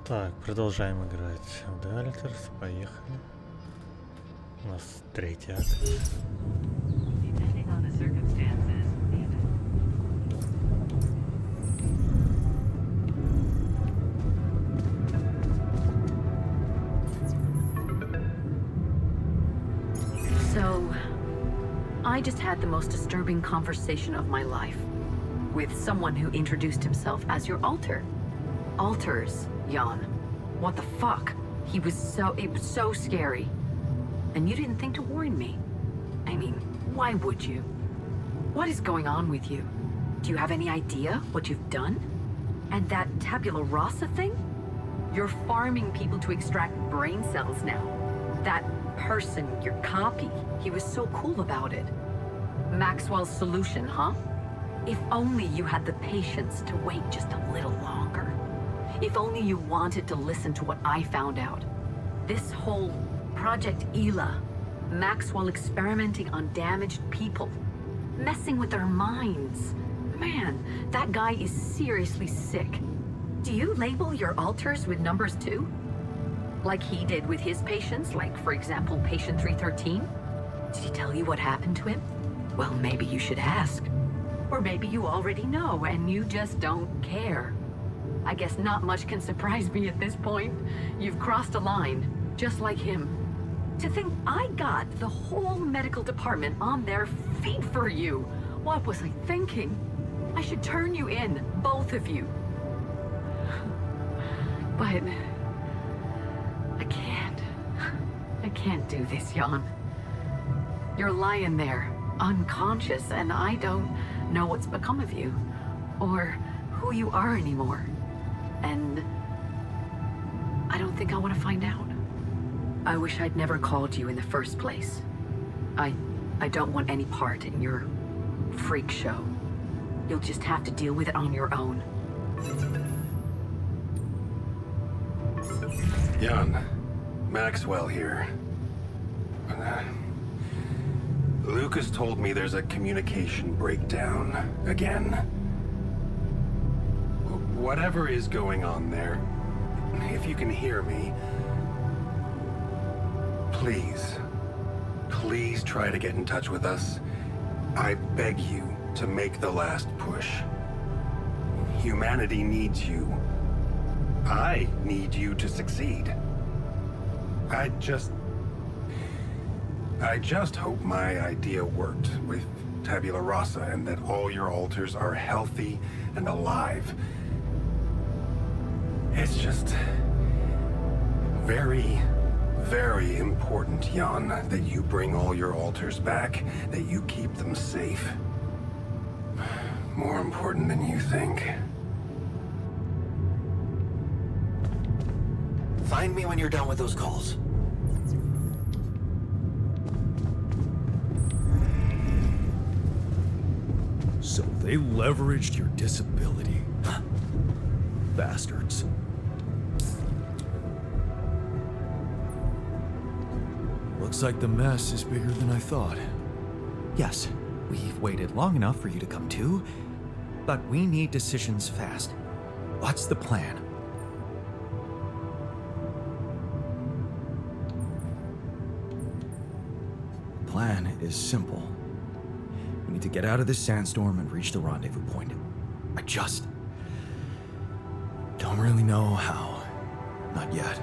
Так, продолжаем играть в Дальтерс. Поехали. У нас третий акт. Depending on the circumstances, So, I just had the most disturbing conversation of my life with someone who introduced himself as your alter. Alters, Jan. What the fuck? It was so scary. And you didn't think to warn me. I mean, why would you? What is going on with you? Do you have any idea what you've done? And that tabula rasa thing? You're farming people to extract brain cells now. That person, your copy, he was so cool about it. Maxwell's solution, huh? If only you had the patience to wait just a little longer. If only you wanted to listen to what I found out. This whole Project Ela, Maxwell experimenting on damaged people, messing with their minds. Man, that guy is seriously sick. Do you label your alters with numbers too? Like he did with his patients, like for example, patient 313? Did he tell you what happened to him? Well, maybe you should ask. Or maybe you already know and you just don't care. I guess not much can surprise me at this point. You've crossed a line, just like him. To think I got the whole medical department on their feet for you. What was I thinking? I should turn you in, both of you. But I can't do this, Jan. You're lying there, unconscious, and I don't know what's become of you, or who you are anymore. And I don't think I want to find out. I wish I'd never called you in the first place. I don't want any part in your freak show. You'll just have to deal with it on your own. Jan, Maxwell here. Lucas told me there's a communication breakdown again. Whatever is going on there, if you can hear me, please try to get in touch with us. I beg you to make the last push. Humanity needs you. I need you to succeed. I just hope my idea worked with tabula rasa and that all your alters are healthy and alive. It's just very, very important, Jan, that you bring all your alters back, that you keep them safe. More important than you think. Find me when you're done with those calls. So they leveraged your disability. Bastards. Looks like the mess is bigger than I thought. Yes, we've waited long enough for you to come to, but we need decisions fast. What's the plan? The plan is simple. We need to get out of this sandstorm and reach the rendezvous point. I just don't really know how. Not yet.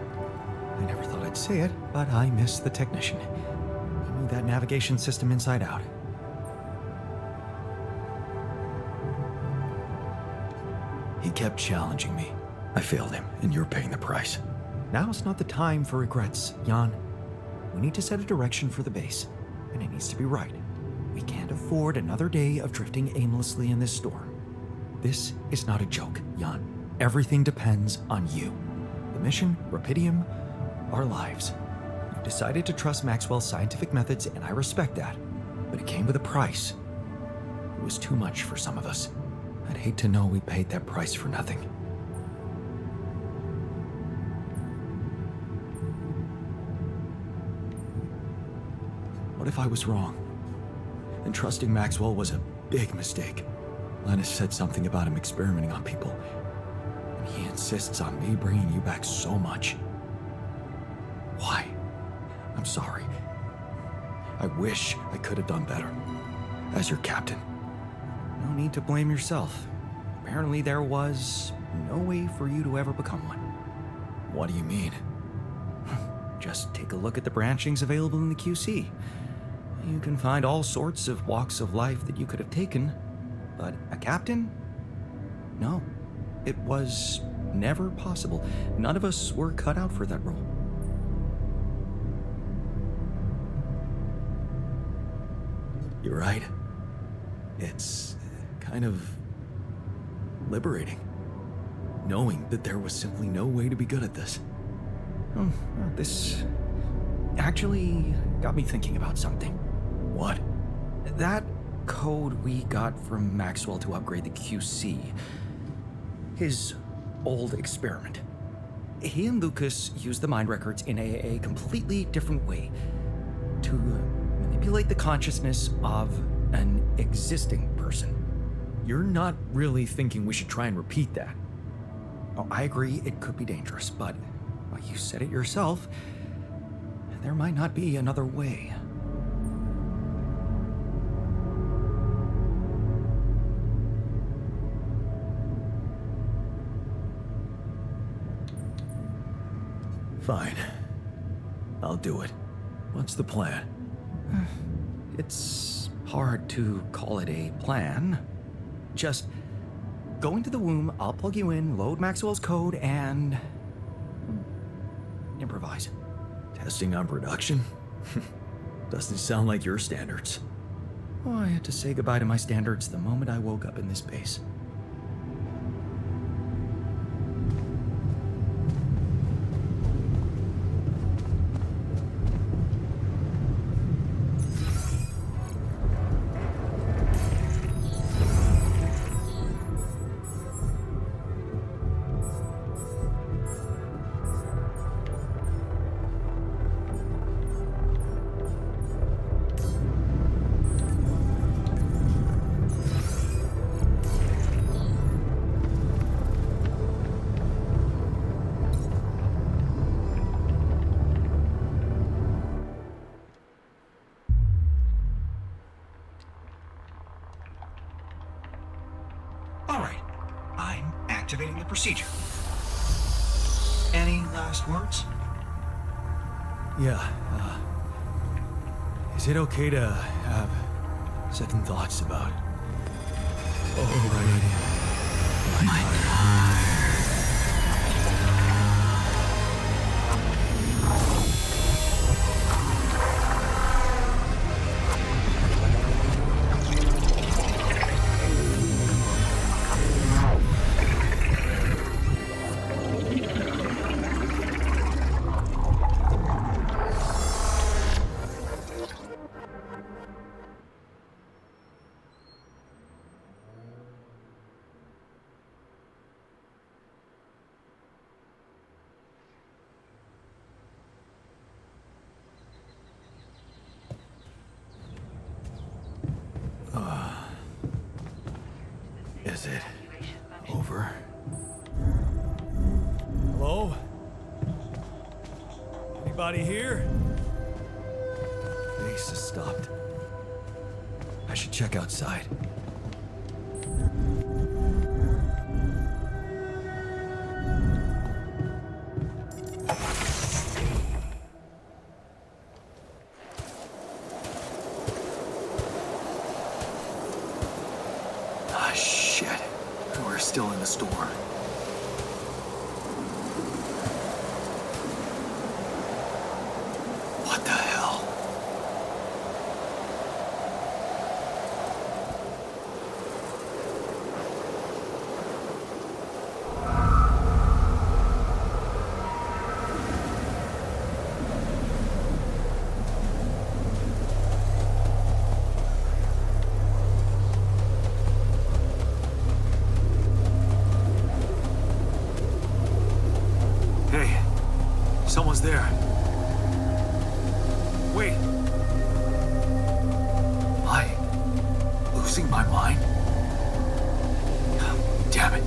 I never thought I'd say it, but I miss the technician. He knew that navigation system inside out. He kept challenging me. I failed him, and you're paying the price. Now's not the time for regrets, Jan. We need to set a direction for the base, and it needs to be right. We can't afford another day of drifting aimlessly in this storm. This is not a joke, Jan. Everything depends on you. The mission, Rapidium, our lives. You decided to trust Maxwell's scientific methods, and I respect that. But it came with a price. It was too much for some of us. I'd hate to know we paid that price for nothing. What if I was wrong? And trusting Maxwell was a big mistake. Linus said something about him experimenting on people. He insists on me bringing you back so much. Why? I'm sorry. I wish I could have done better. As your captain. No need to blame yourself. Apparently there was no way for you to ever become one. What do you mean? Just take a look at the branchings available in the QC. You can find all sorts of walks of life that you could have taken, but a captain? No, it was never possible. None of us were cut out for that role. You're right. It's kind of liberating, knowing that there was simply no way to be good at this. This actually got me thinking about something. What? That code we got from Maxwell to upgrade the QC. His old experiment. He and Lucas used the mind records in a completely different way to manipulate the consciousness of an existing person. You're not really thinking we should try and repeat that? Oh, I agree it could be dangerous, but well, you said it yourself. There might not be another way. Fine. I'll do it. What's the plan? It's hard to call it a plan. Just go into the womb, I'll plug you in, load Maxwell's code, and improvise. Testing on production? Doesn't sound like your standards. Oh, I had to say goodbye to my standards the moment I woke up in this base. Activating the procedure. Any last words? Yeah, is it okay to have second thoughts about... Oh, right. My God. Is it over? Hello? Anybody here? Base has stopped. I should check outside. Still in the store. What the hell? Someone's there. Wait. Am I losing my mind? Damn it.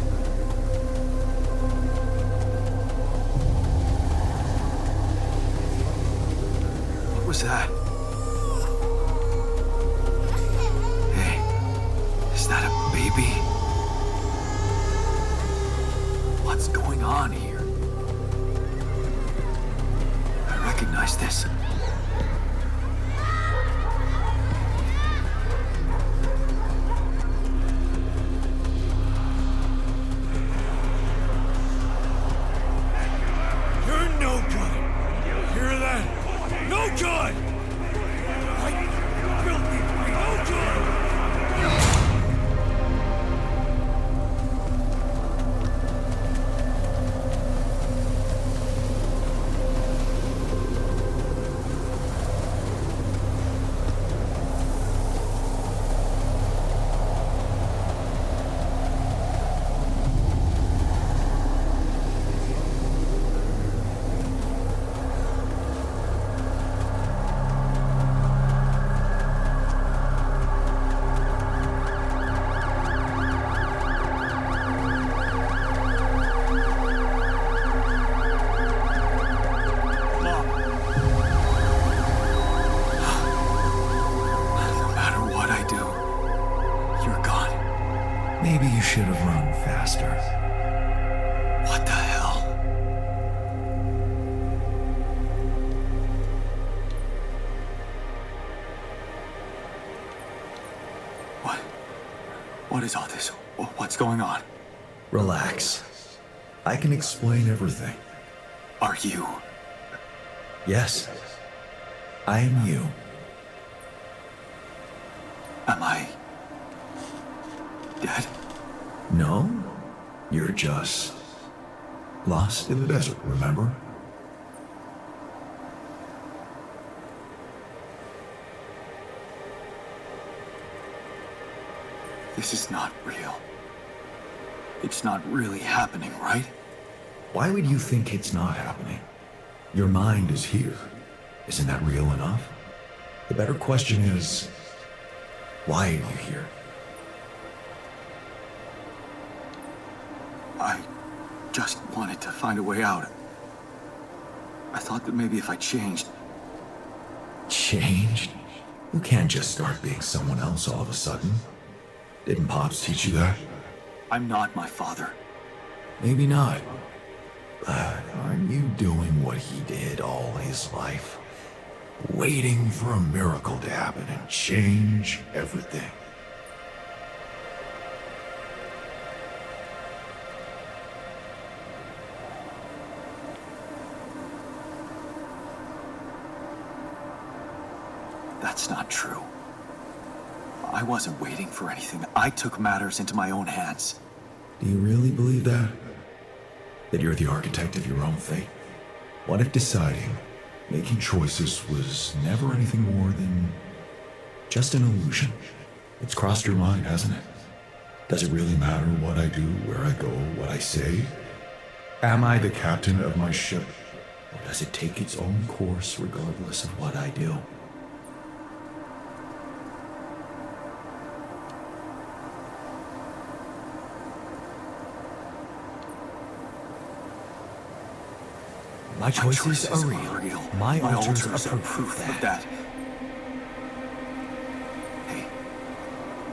Maybe you should have run faster. What the hell? What is all this? What's going on? Relax. I can explain everything. Are you? Yes. I am you. Am I dead? No, you're just lost in the desert, remember? This is not real. It's not really happening, right? Why would you think it's not happening? Your mind is here. Isn't that real enough? The better question is, why are you here? I just wanted to find a way out. I thought that maybe if I changed... Changed? You can't just start being someone else all of a sudden. Didn't Pops teach you that? I'm not my father. Maybe not. But aren't you doing what he did all his life? Waiting for a miracle to happen and change everything. That's not true. I wasn't waiting for anything. I took matters into my own hands. Do you really believe that? That you're the architect of your own fate? What if deciding, making choices was never anything more than just an illusion? It's crossed your mind, hasn't it? Does it really matter what I do, where I go, what I say? Am I the captain of my ship? Or does it take its own course regardless of what I do? My choices are real. My altars are proof of that. Hey,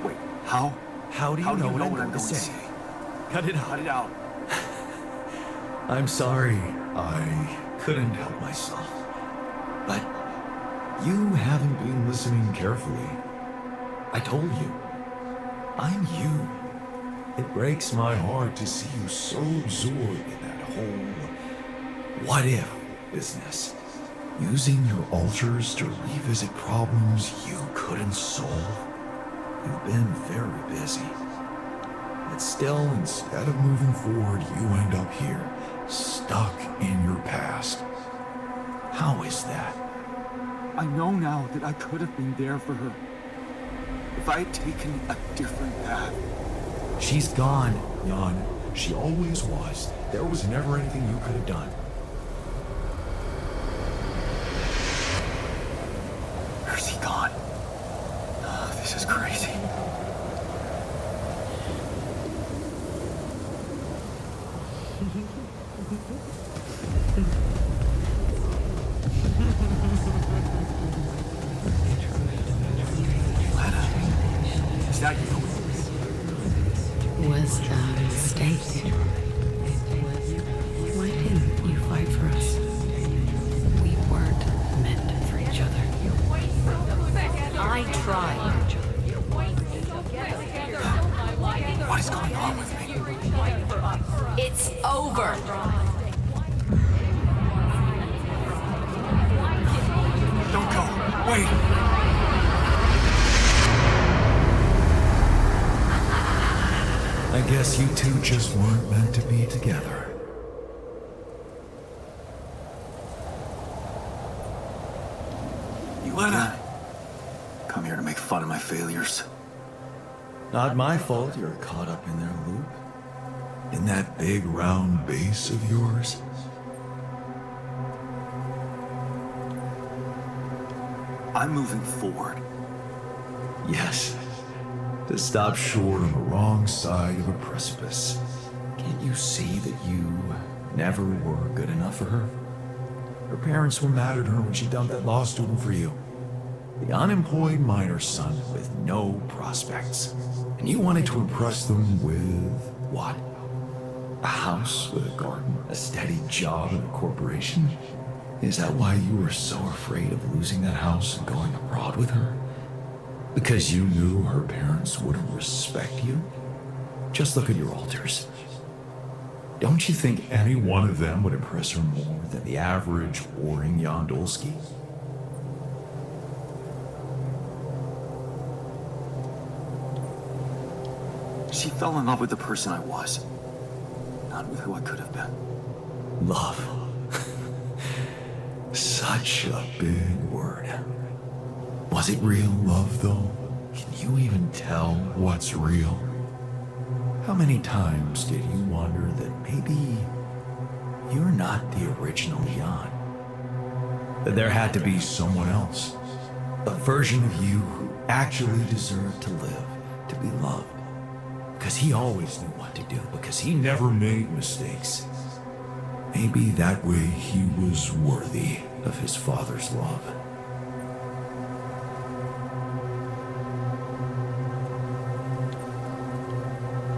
wait, how? How do you know what I'm going to say? Cut it out. Cut it out. I'm sorry. I couldn't help myself. But you haven't been listening carefully. I told you. I'm you. It breaks my heart to see you so absorbed in that whole what if business. Using your altars to revisit problems you couldn't solve. You've been very busy. But still, instead of moving forward, you end up here, stuck in your past. How is that? I know now that I could have been there for her. If I had taken a different path. She's gone, Jan. She always was. There was never anything you could have done. Where's he gone? Oh, this is crazy. Lana, is that you? Was that a mistake? Why didn't you fight for us? We weren't meant for each other. I tried. What is going on with me? It's over. Don't go. Wait. I guess you two just weren't meant to be together. You Lana. Come here to make fun of my failures. Not my fault you're caught up in their loop. In that big round base of yours. I'm moving forward. Yes. To stop short on the wrong side of a precipice. Can't you see that you never were good enough for her? Her parents were mad at her when she dumped that law student for you. The unemployed miner's son with no prospects. And you wanted to impress them with what? A house with a garden, a steady job in a corporation? Is that why you were so afraid of losing that house and going abroad with her? Because you knew her parents wouldn't respect you? Just look at your alters. Don't you think any one of them would impress her more than the average warring Yondolski? She fell in love with the person I was, not with who I could have been. Love. Such a big word. Was it real love, though? Can you even tell what's real? How many times did you wonder that maybe you're not the original Jan? That there had to be someone else, a version of you who actually deserved to live, to be loved. Because he always knew what to do, because he never made mistakes. Maybe that way he was worthy of his father's love.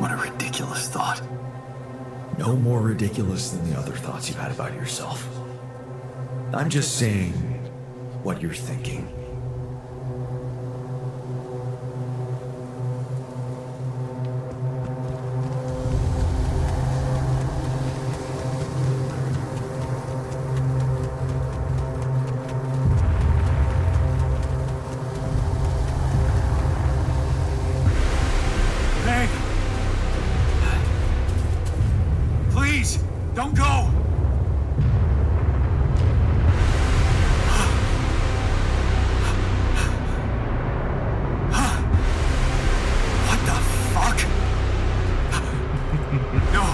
What a ridiculous thought. No more ridiculous than the other thoughts you've had about yourself. I'm just saying what you're thinking. Please, don't go! What the fuck? No.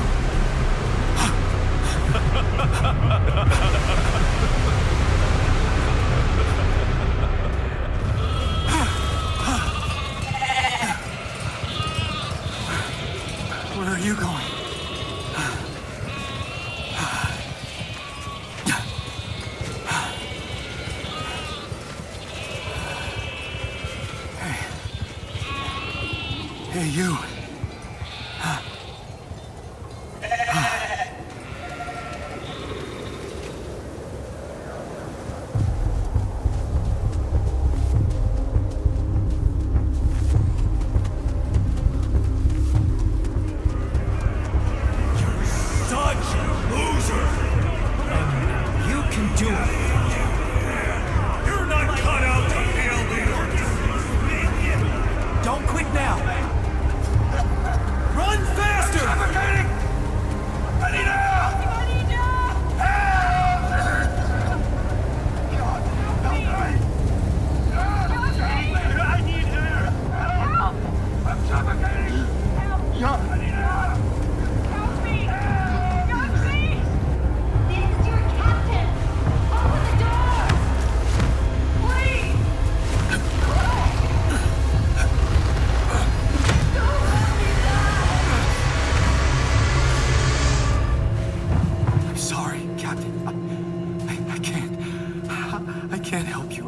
Where are you going? Hey, you.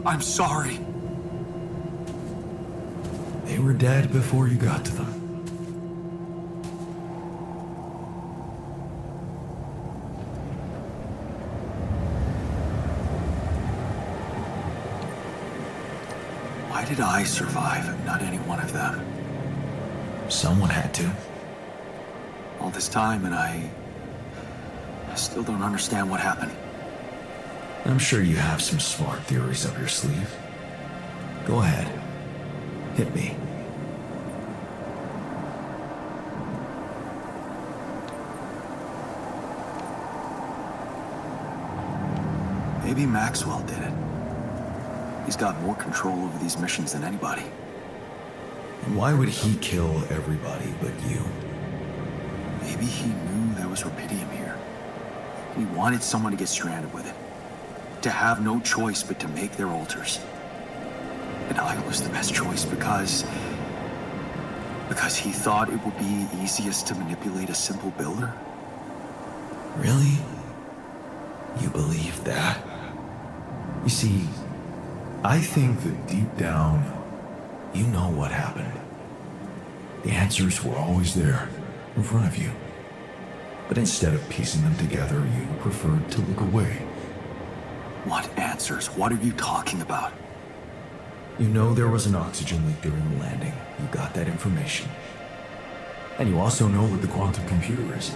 I'm sorry. They were dead before you got to them. Why did I survive and not any one of them? Someone had to. All this time and I still don't understand what happened. I'm sure you have some smart theories up your sleeve. Go ahead. Hit me. Maybe Maxwell did it. He's got more control over these missions than anybody. And why would he kill everybody but you? Maybe he knew there was rubidium here. He wanted someone to get stranded with it. To have no choice but to make their altars. And I was the best choice because he thought it would be easiest to manipulate a simple builder. Really? You believe that? You see, I think that deep down, you know what happened. The answers were always there, in front of you. But instead of piecing them together, you preferred to look away. What answers? What are you talking about? You know there was an oxygen leak during the landing. You got that information. And you also know what the quantum computer is,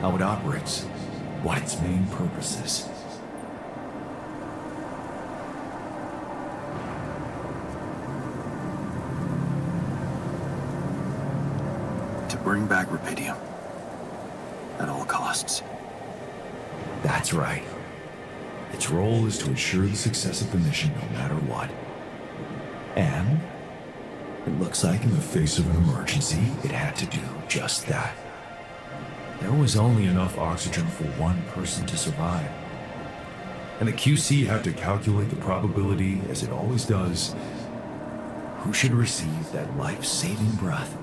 how it operates, what its main purpose is. To bring back Rapidium. At all costs. That's right. Its role is to ensure the success of the mission no matter what. And it looks like in the face of an emergency, it had to do just that. There was only enough oxygen for one person to survive. And the QC had to calculate the probability, as it always does, who should receive that life-saving breath.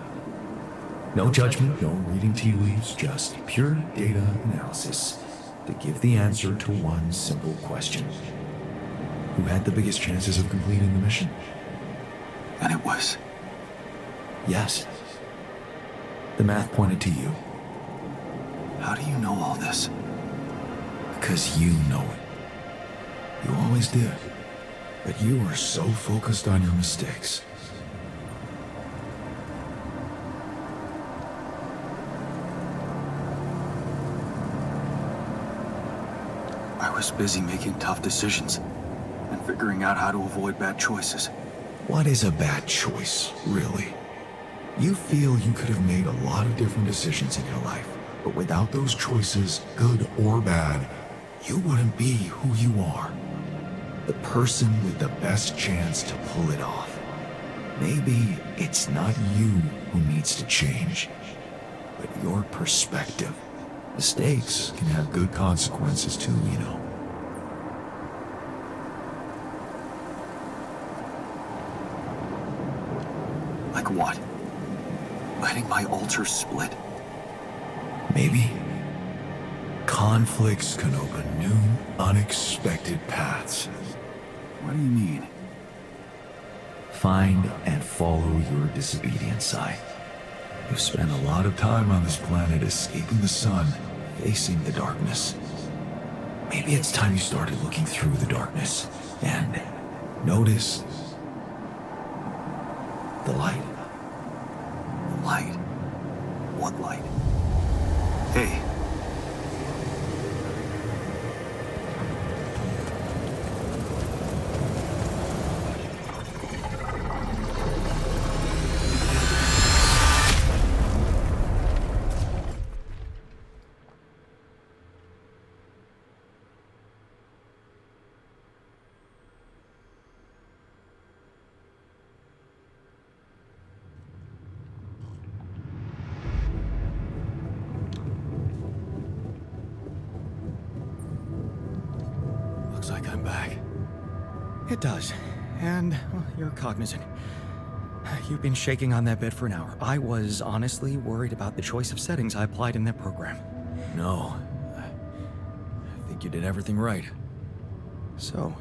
No judgment, no reading tea leaves, just pure data analysis to give the answer to one simple question. Who had the biggest chances of completing the mission? And it was. Yes. The math pointed to you. How do you know all this? Because you know it. You always did. But you were so focused on your mistakes. I was busy making tough decisions and figuring out how to avoid bad choices. What is a bad choice, really? You feel you could have made a lot of different decisions in your life, but without those choices, good or bad, you wouldn't be who you are. The person with the best chance to pull it off. Maybe it's not you who needs to change, but your perspective. Mistakes can have good consequences too, you know. Like what? Letting my altar split? Maybe. Conflicts can open new, unexpected paths. What do you mean? Find and follow your disobedient side. You've spent a lot of time on this planet escaping the sun, facing the darkness. Maybe it's time you started looking through the darkness and notice the light. Light? What light? Hey. Looks like I'm back. It does. And well, you're cognizant. You've been shaking on that bed for an hour. I was honestly worried about the choice of settings I applied in that program. No. I think you did everything right. So,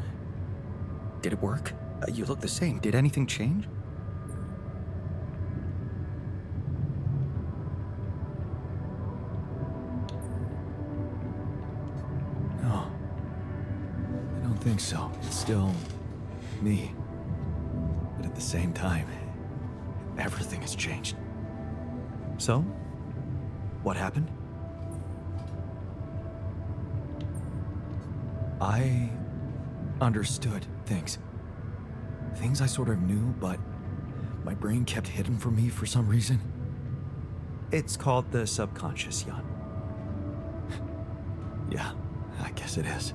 did it work? You look the same. Did anything change? No. I don't think so. It's still me. But at the same time, everything has changed. So, what happened? I understood things. Things I sort of knew, but my brain kept hidden from me for some reason. It's called the subconscious, Jan. Yeah, I guess it is.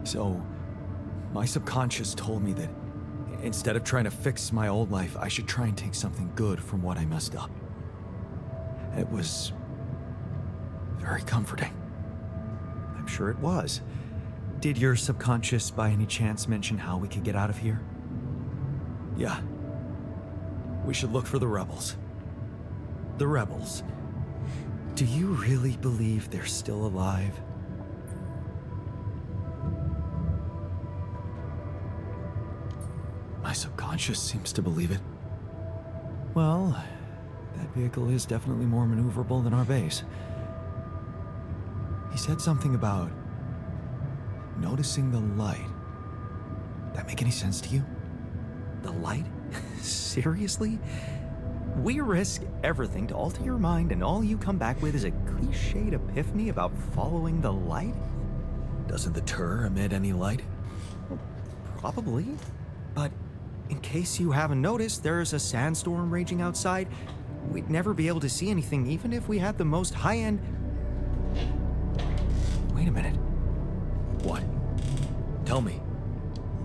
So, my subconscious told me that instead of trying to fix my old life, I should try and take something good from what I messed up. It was very comforting. I'm sure it was. Did your subconscious by any chance mention how we could get out of here? Yeah. We should look for the rebels. The rebels. Do you really believe they're still alive? subconscious seems to believe it. Well, that vehicle is definitely more maneuverable than our base. He said something about noticing the light. That make any sense to you? The light? Seriously? We risk everything to alter your mind, and all you come back with is a cliched epiphany about following the light? Doesn't the tur emit any light? Probably. But in case you haven't noticed, there's a sandstorm raging outside. We'd never be able to see anything, even if we had the most high-end... Wait a minute. What? Tell me.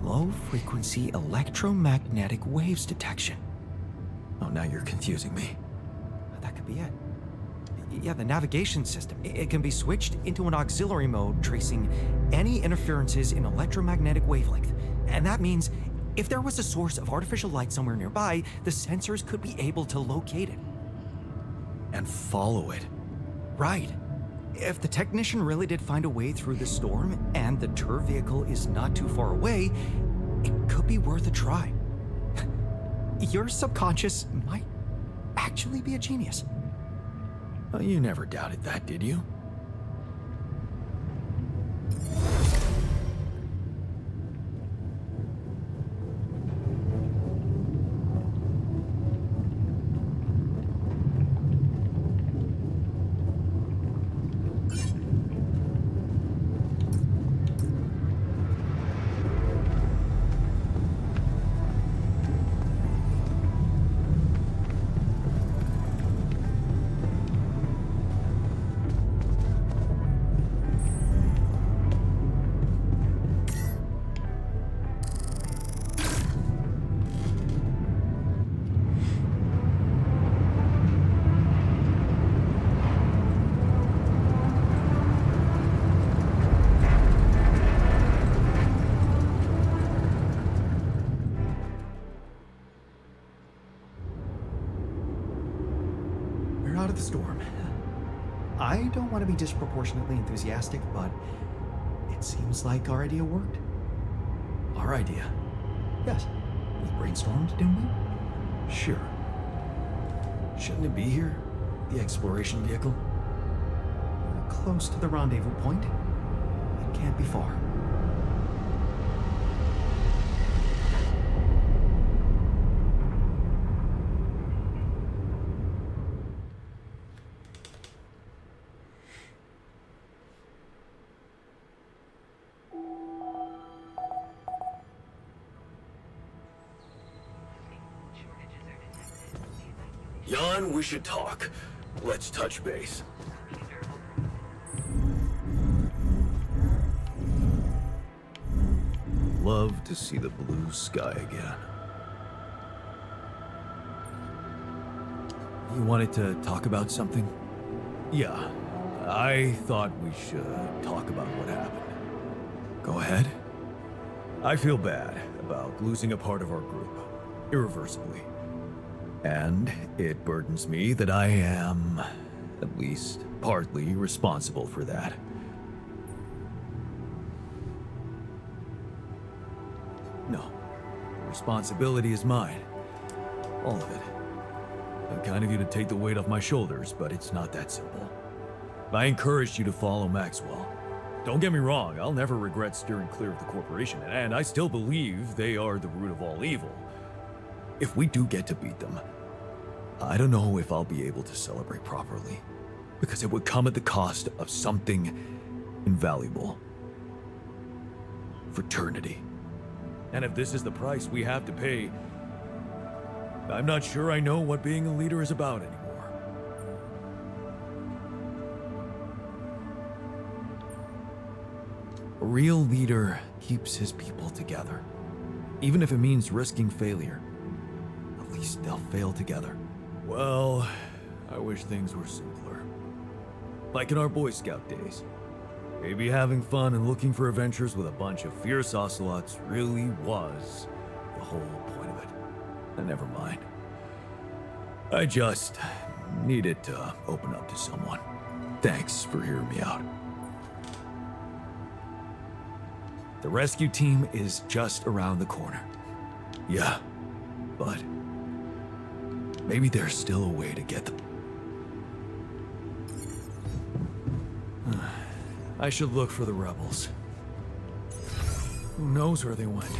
Low-frequency electromagnetic waves detection. Oh, now you're confusing me. That could be it. Yeah, the navigation system. It can be switched into an auxiliary mode, tracing any interferences in electromagnetic wavelength. And that means if there was a source of artificial light somewhere nearby, the sensors could be able to locate it. And follow it. Right. If the technician really did find a way through the storm, and the tur vehicle is not too far away, it could be worth a try. Your subconscious might actually be a genius. Oh, you never doubted that, did you? Out of the storm. I don't want to be disproportionately enthusiastic, but it seems like our idea worked. Our idea? Yes. We brainstormed, didn't we? Sure. Shouldn't it be here? The exploration vehicle? Close to the rendezvous point. It can't be far. Jan, we should talk. Let's touch base. Love to see the blue sky again. You wanted to talk about something? Yeah, I thought we should talk about what happened. Go ahead. I feel bad about losing a part of our group, irreversibly. And it burdens me that I am, at least partly, responsible for that. No, the responsibility is mine. All of it. Kind of you to take the weight off my shoulders, but it's not that simple. I encouraged you to follow Maxwell. Don't get me wrong, I'll never regret steering clear of the corporation, and I still believe they are the root of all evil. If we do get to beat them, I don't know if I'll be able to celebrate properly, because it would come at the cost of something invaluable. Fraternity. And if this is the price we have to pay, I'm not sure I know what being a leader is about anymore. A real leader keeps his people together, even if it means risking failure. At least they'll fail together. Well, I wish things were simpler. Like in our Boy Scout days. Maybe having fun and looking for adventures with a bunch of fierce ocelots really was the whole point of it. And never mind. I just needed to open up to someone. Thanks for hearing me out. The rescue team is just around the corner. Yeah, but maybe there's still a way to get them. I should look for the rebels. Who knows where they went?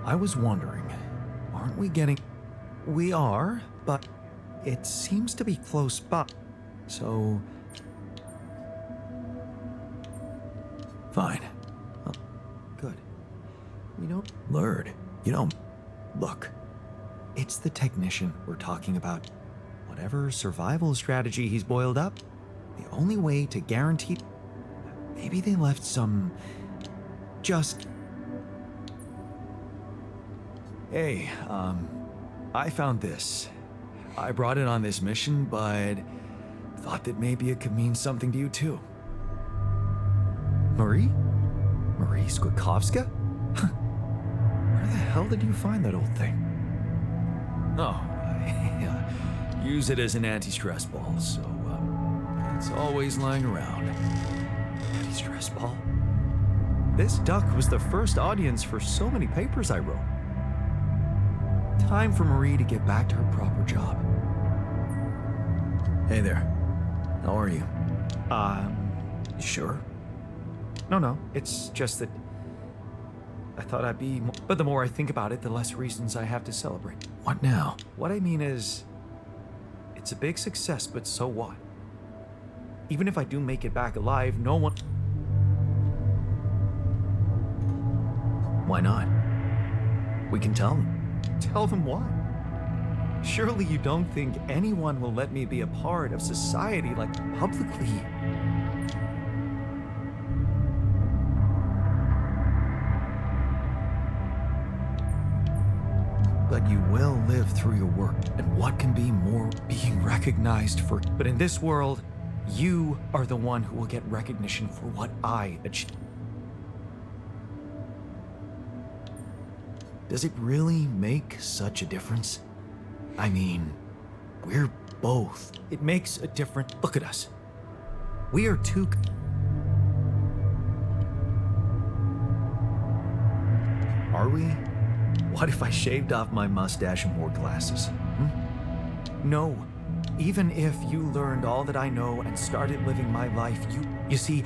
I was wondering, aren't we getting... We are, but it seems to be close by. So... Fine. Oh, good. We don't... Lord, you don't... Look, it's the technician we're talking about. Whatever survival strategy he's boiled up, the only way to guarantee... Maybe they left some... Just... Hey, I found this. I brought it on this mission, but thought that maybe it could mean something to you too. Marie? Marie Skwitkowska? Where the hell did you find that old thing? Oh, I use it as an anti-stress ball, so it's always lying around. Anti-stress ball? This duck was the first audience for so many papers I wrote. Time for Marie to get back to her proper job. Hey there. How are you? You sure? No, it's just that I thought I'd be more, but the more I think about it, the less reasons I have to celebrate. What now? What I mean is, it's a big success, but so what? Even if I do make it back alive, no one... Why not? We can tell them. Tell them what? Surely you don't think anyone will let me be a part of society like publicly? But you will live through your work, and what can be more being recognized for? But in this world, you are the one who will get recognition for what I achieved. Does it really make such a difference? I mean, we're both. It makes a difference. Look at us. We are two... Are we? What if I shaved off my mustache and wore glasses? No. Even if you learned all that I know and started living my life, you see,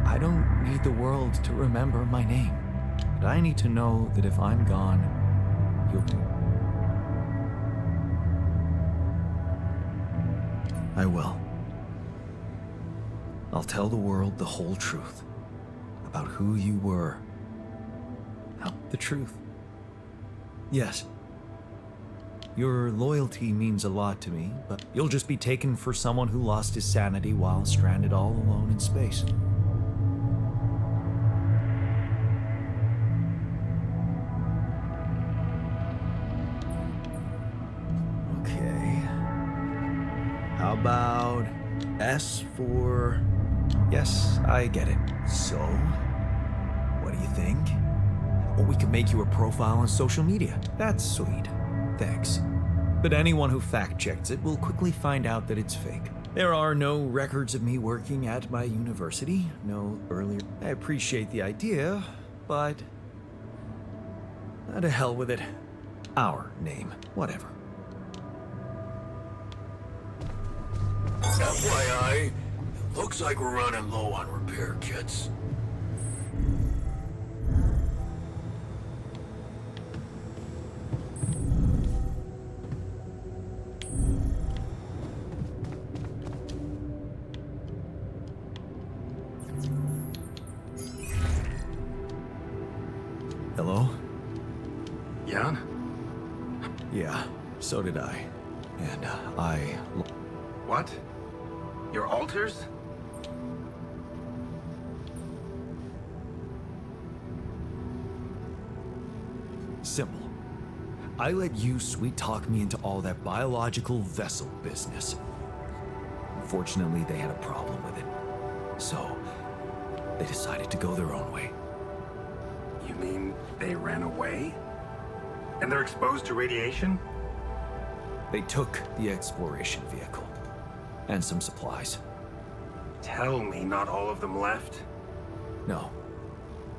I don't need the world to remember my name. But I need to know that if I'm gone, you'll... I will. I'll tell the world the whole truth about who you were. The truth. Yes. Your loyalty means a lot to me, but you'll just be taken for someone who lost his sanity while stranded all alone in space. Okay. How about S for Yes, I get it. So, what do you think? Or we could make you a profile on social media. That's sweet. Thanks. But anyone who fact-checks it will quickly find out that it's fake. There are no records of me working at my university, no earlier. I appreciate the idea, but to hell with it. Our name, whatever. FYI, looks like we're running low on repair kits. Hello? Jan? Yeah, so did I. And I... What? Your altars? Simple. I let you sweet-talk me into all that biological vessel business. Unfortunately, they had a problem with it. So, they decided to go their own way. You mean they ran away? And they're exposed to radiation? They took the exploration vehicle. And some supplies. Tell me not all of them left? No.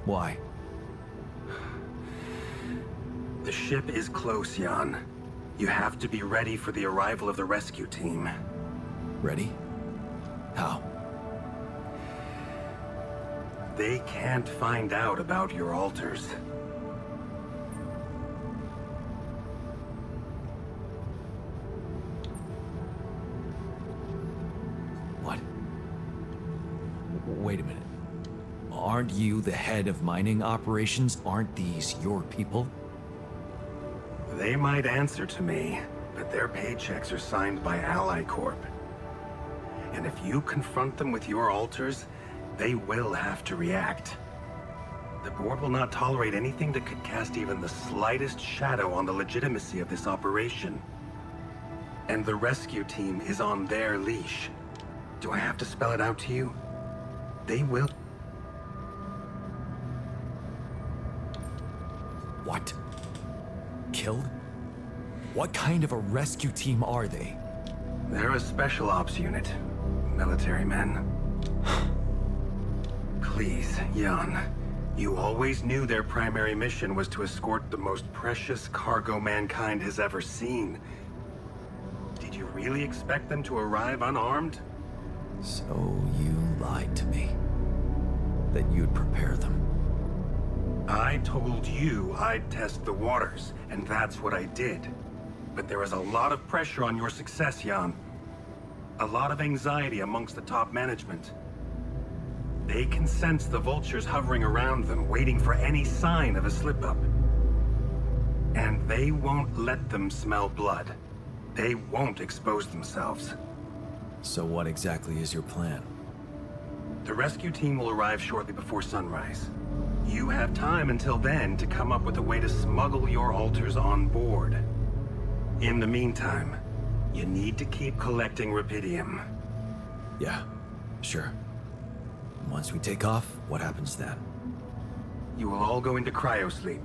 Why? The ship is close, Jan. You have to be ready for the arrival of the rescue team. Ready? How? They can't find out about your altars. What? Wait a minute. Aren't you the head of mining operations? Aren't these your people? They might answer to me, but their paychecks are signed by Ally Corp. And if you confront them with your altars, they will have to react. The board will not tolerate anything that could cast even the slightest shadow on the legitimacy of this operation. And the rescue team is on their leash. Do I have to spell it out to you? They will. What? Killed? What kind of a rescue team are they? They're a special ops unit. Military men. Please, Jan. You always knew their primary mission was to escort the most precious cargo mankind has ever seen. Did you really expect them to arrive unarmed? So you lied to me. That you'd prepare them. I told you I'd test the waters, and that's what I did. But there is a lot of pressure on your success, Jan. A lot of anxiety amongst the top management. They can sense the vultures hovering around them, waiting for any sign of a slip-up. And they won't let them smell blood. They won't expose themselves. So what exactly is your plan? The rescue team will arrive shortly before sunrise. You have time until then to come up with a way to smuggle your altars on board. In the meantime, you need to keep collecting rupidium. Yeah, sure. Once we take off, what happens then? You will all go into cryosleep,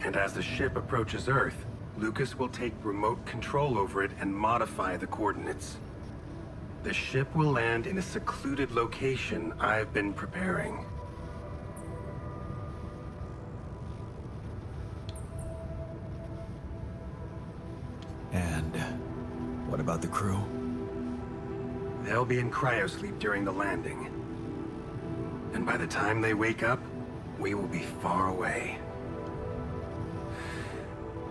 and as the ship approaches Earth, Lucas will take remote control over it and modify the coordinates. The ship will land in a secluded location I've been preparing. And what about the crew? They'll be in cryosleep during the landing. And by the time they wake up, we will be far away.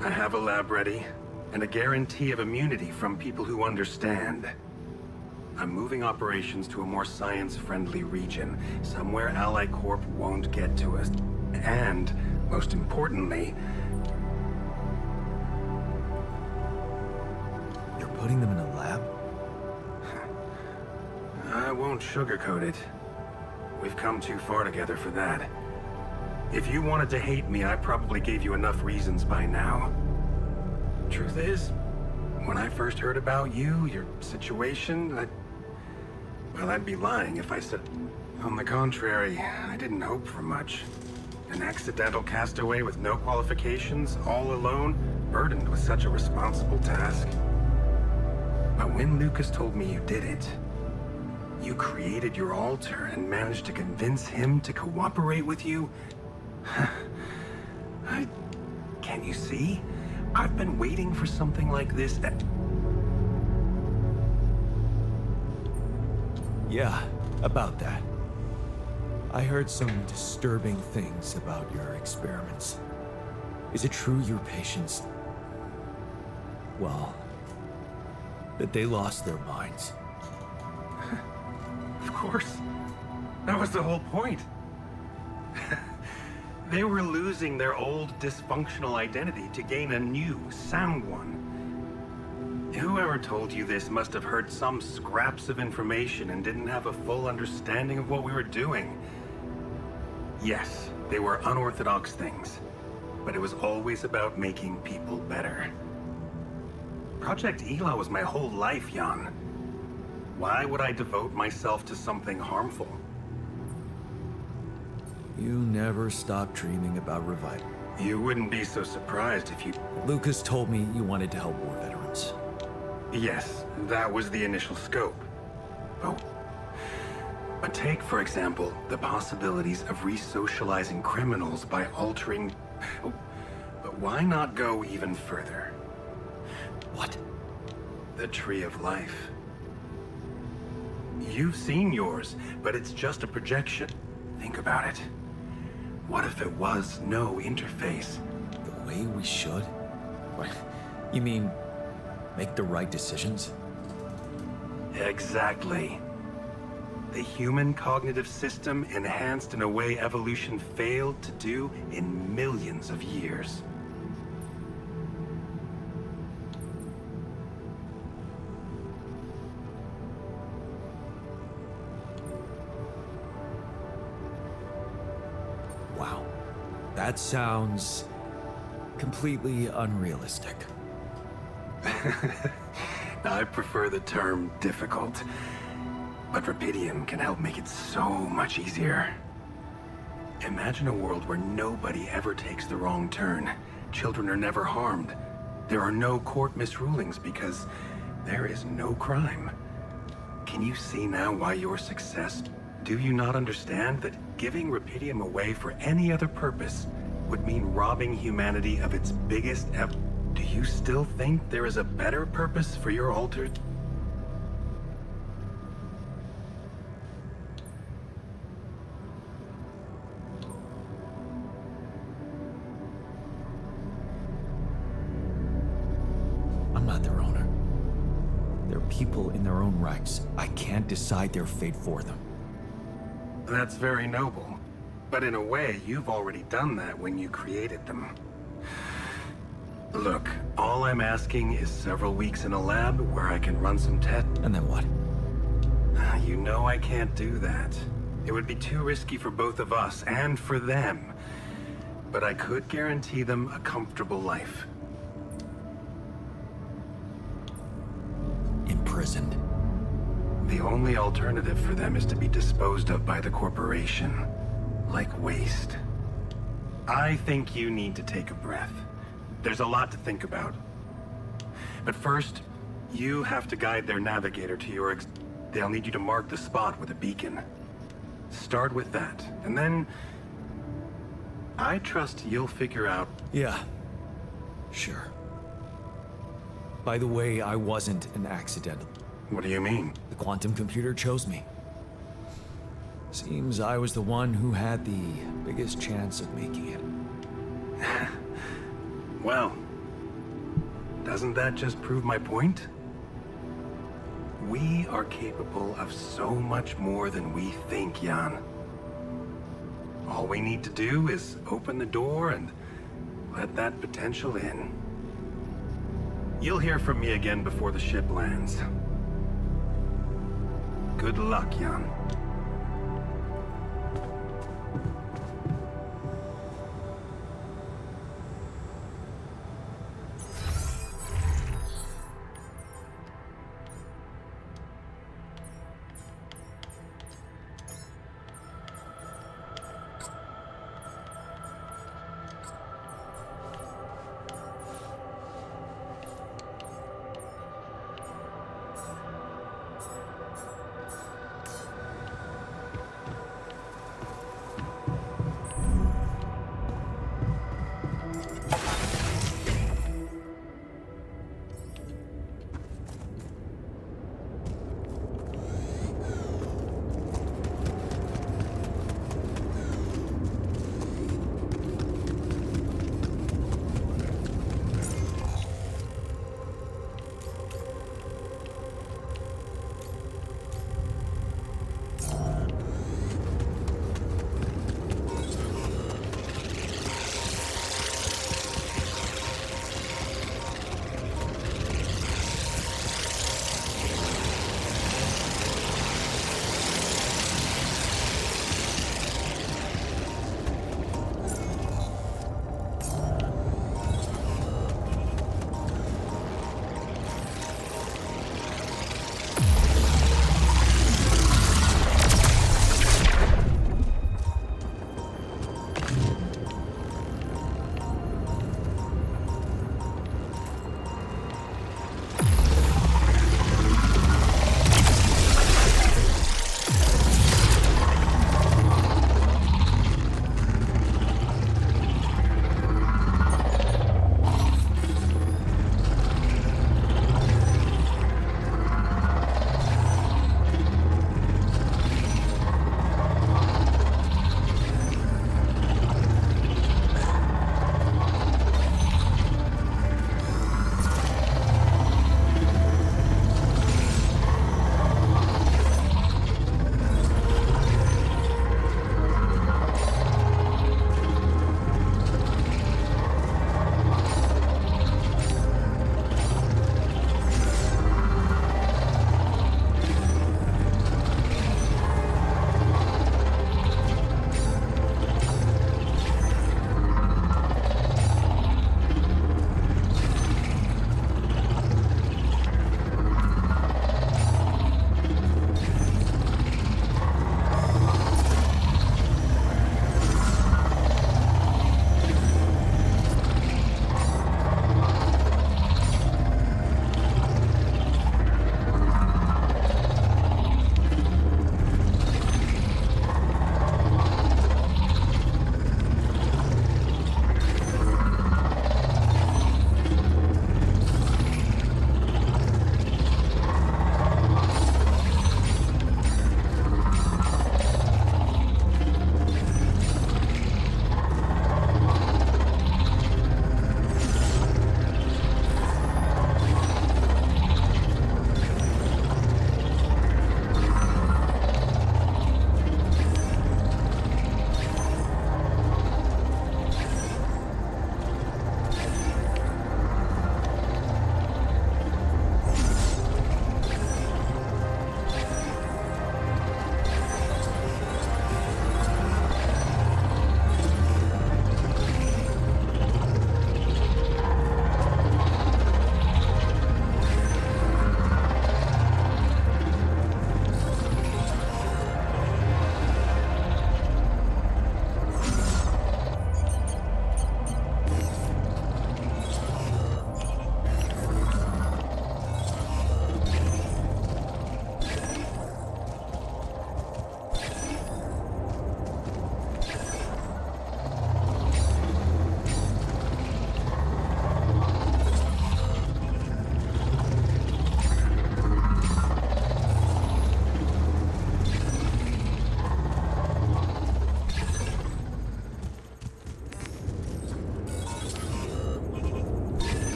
I have a lab ready, and a guarantee of immunity from people who understand. I'm moving operations to a more science-friendly region, somewhere Ally Corp won't get to us. And, most importantly, You're putting them in a lab? I won't sugarcoat it. We've come too far together for that. If you wanted to hate me, I probably gave you enough reasons by now. Truth is, when I first heard about you, your situation, I'd be lying if I said... On the contrary, I didn't hope for much. An accidental castaway with no qualifications, all alone, burdened with such a responsible task. But when Lucas told me you did it, you created your altar and managed to convince him to cooperate with you? Can you see? I've been waiting for something like this. Yeah, about that. I heard some disturbing things about your experiments. Is it true your patients... well, that they lost their minds? Of course. That was the whole point. They were losing their old dysfunctional identity to gain a new, sound one. Whoever told you this must have heard some scraps of information and didn't have a full understanding of what we were doing. Yes, they were unorthodox things, but it was always about making people better. Project Ela was my whole life, Jan. Why would I devote myself to something harmful? You never stopped dreaming about revival. You wouldn't be so surprised if you... Lucas told me you wanted to help war veterans. Yes, that was the initial scope. Oh. But take, for example, the possibilities of re-socializing criminals by altering... Oh, but why not go even further? What? The Tree of Life. You've seen yours, but it's just a projection. Think about it. What if it was no interface? The way we should? What? You mean, make the right decisions? Exactly. The human cognitive system enhanced in a way evolution failed to do in millions of years. Wow. That sounds completely unrealistic. I prefer the term difficult, but Rapidium can help make it so much easier. Imagine a world where nobody ever takes the wrong turn. Children are never harmed. There are no court misrulings because there is no crime. Can you see now why your success? Do you not understand that giving Rapidium away for any other purpose would mean robbing humanity of its biggest Do you still think there is a better purpose for your altar? I'm not their owner. They're people in their own rights. I can't decide their fate for them. That's very noble. But in a way, you've already done that when you created them. Look, all I'm asking is several weeks in a lab where I can run some tests. And then what? You know I can't do that. It would be too risky for both of us and for them. But I could guarantee them a comfortable life. Imprisoned. The only alternative for them is to be disposed of by the corporation. Like waste. I think you need to take a breath. There's a lot to think about. But first, you have to guide their navigator to your They'll need you to mark the spot with a beacon. Start with that, and then... I trust you'll figure out... Yeah. Sure. By the way, I wasn't an accidental. What do you mean? The quantum computer chose me. Seems I was the one who had the biggest chance of making it. Well, doesn't that just prove my point? We are capable of so much more than we think, Jan. All we need to do is open the door and let that potential in. You'll hear from me again before the ship lands. Good luck, Jan.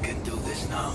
can do this now.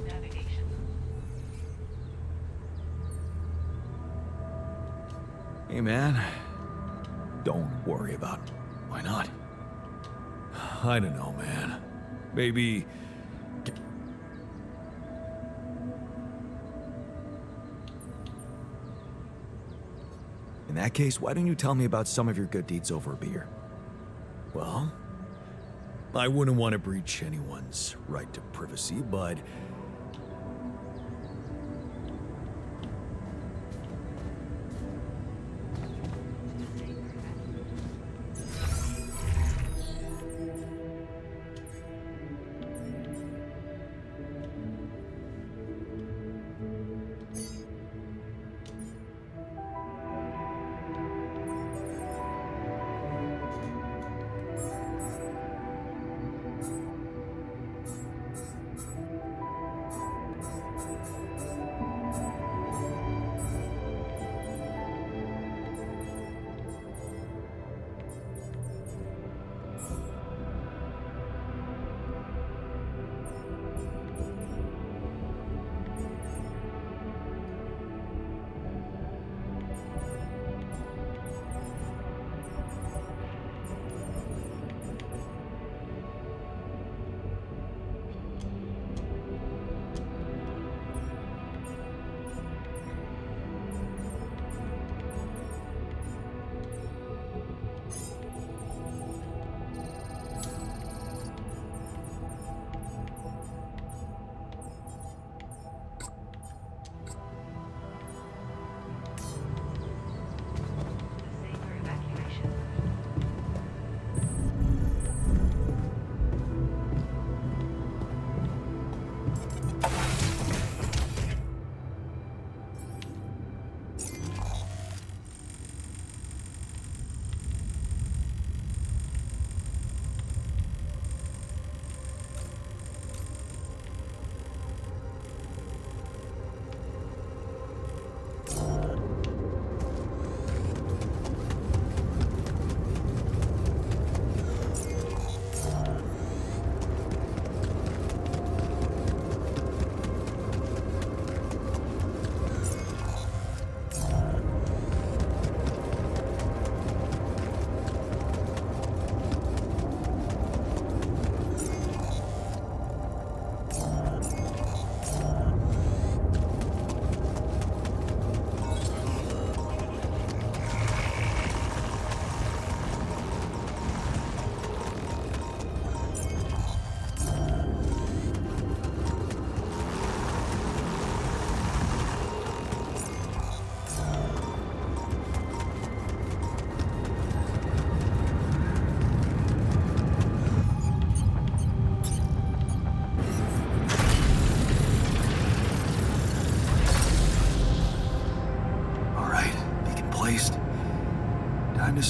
Navigation. Hey, man. Don't worry about it. Why not? I don't know, man. Maybe... In that case, why don't you tell me about some of your good deeds over a beer? Well, I wouldn't want to breach anyone's right to privacy, but...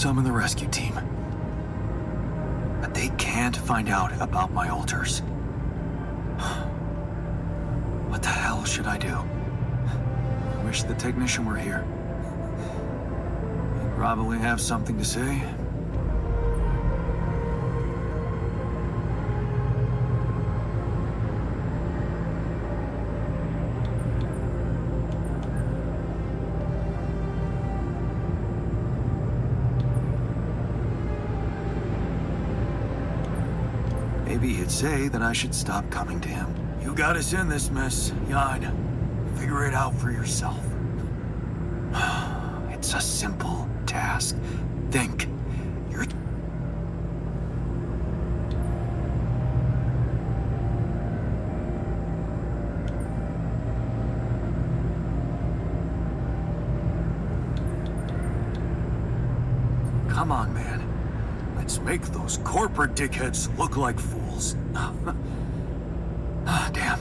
summon the rescue team. But they can't find out about my altars. What the hell should I do? I wish the technician were here. He'd probably have something to say. Maybe he'd say that I should stop coming to him. You got us in this mess, Jan. Figure it out for yourself. It's a simple task. Think. You're... Come on, man. Let's make those corporate dickheads look like fools. Damn.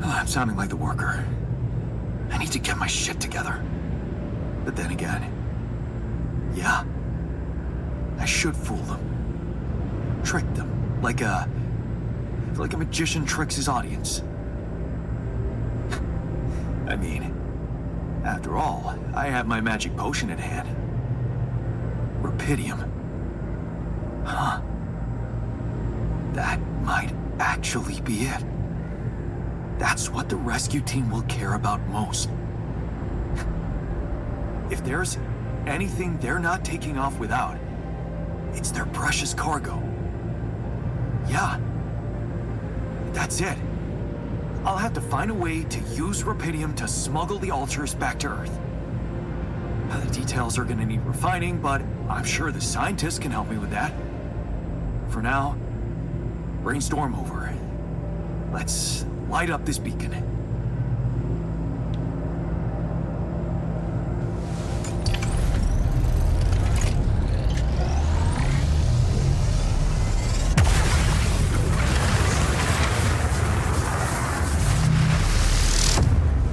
I'm sounding like the worker. I need to get my shit together. But then again, yeah, I should fool them. Trick them, like a magician tricks his audience. I mean, after all, I have my magic potion at hand. Rapidium. Huh. That might actually be it. That's what the rescue team will care about most. If there's anything they're not taking off without, it's their precious cargo. Yeah. That's it. I'll have to find a way to use Rapidium to smuggle the altars back to Earth. The details are gonna need refining, but I'm sure the scientists can help me with that. For now, brainstorm over. Let's light up this beacon.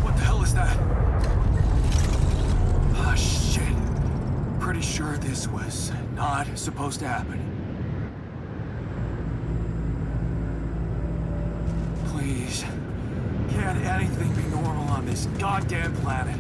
What the hell is that? Ah, shit. Pretty sure this was not supposed to happen. Please, can't anything be normal on this goddamn planet?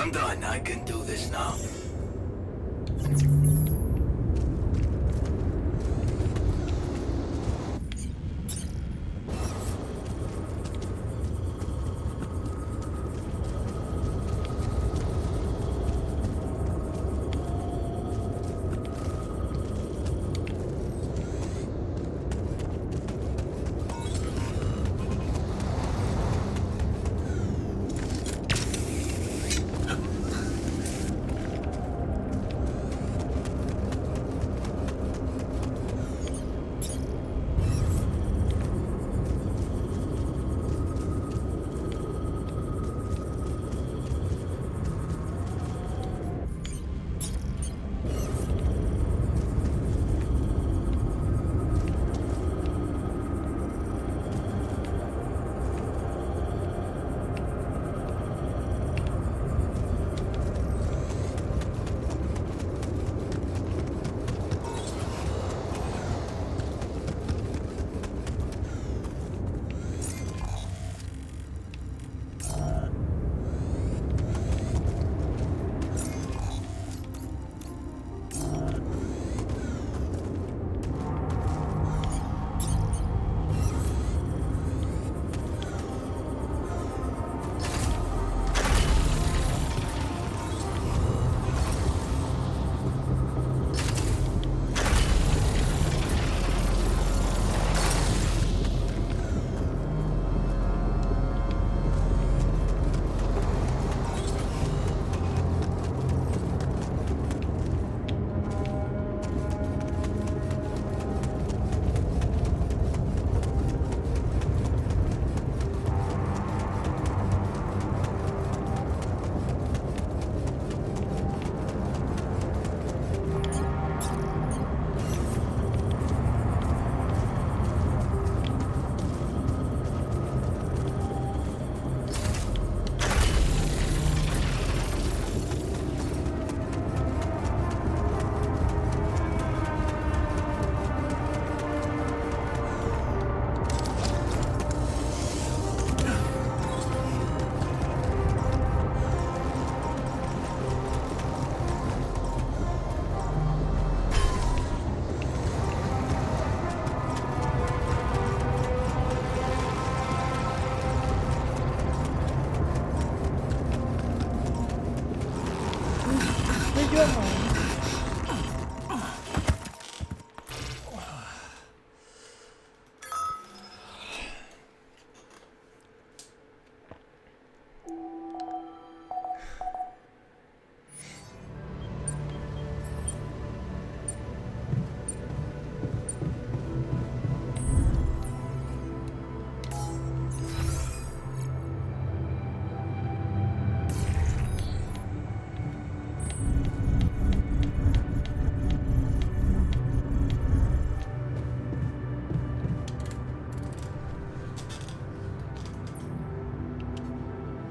I'm done. I can do this now.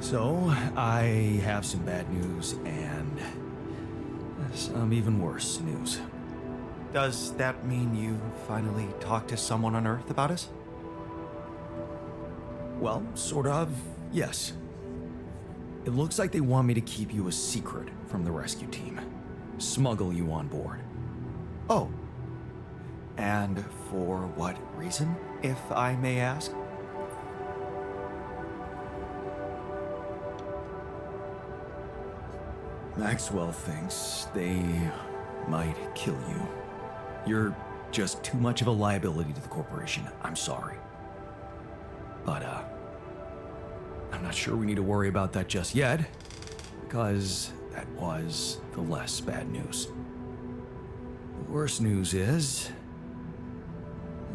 So, I have some bad news and some even worse news. Does that mean you finally talked to someone on Earth about us? Well, sort of, yes. It looks like they want me to keep you a secret from the rescue team. Smuggle you on board. Oh. And for what reason, if I may ask? Maxwell thinks they might kill you. You're just too much of a liability to the corporation. I'm sorry. But, I'm not sure we need to worry about that just yet, because that was the less bad news. The worst news is,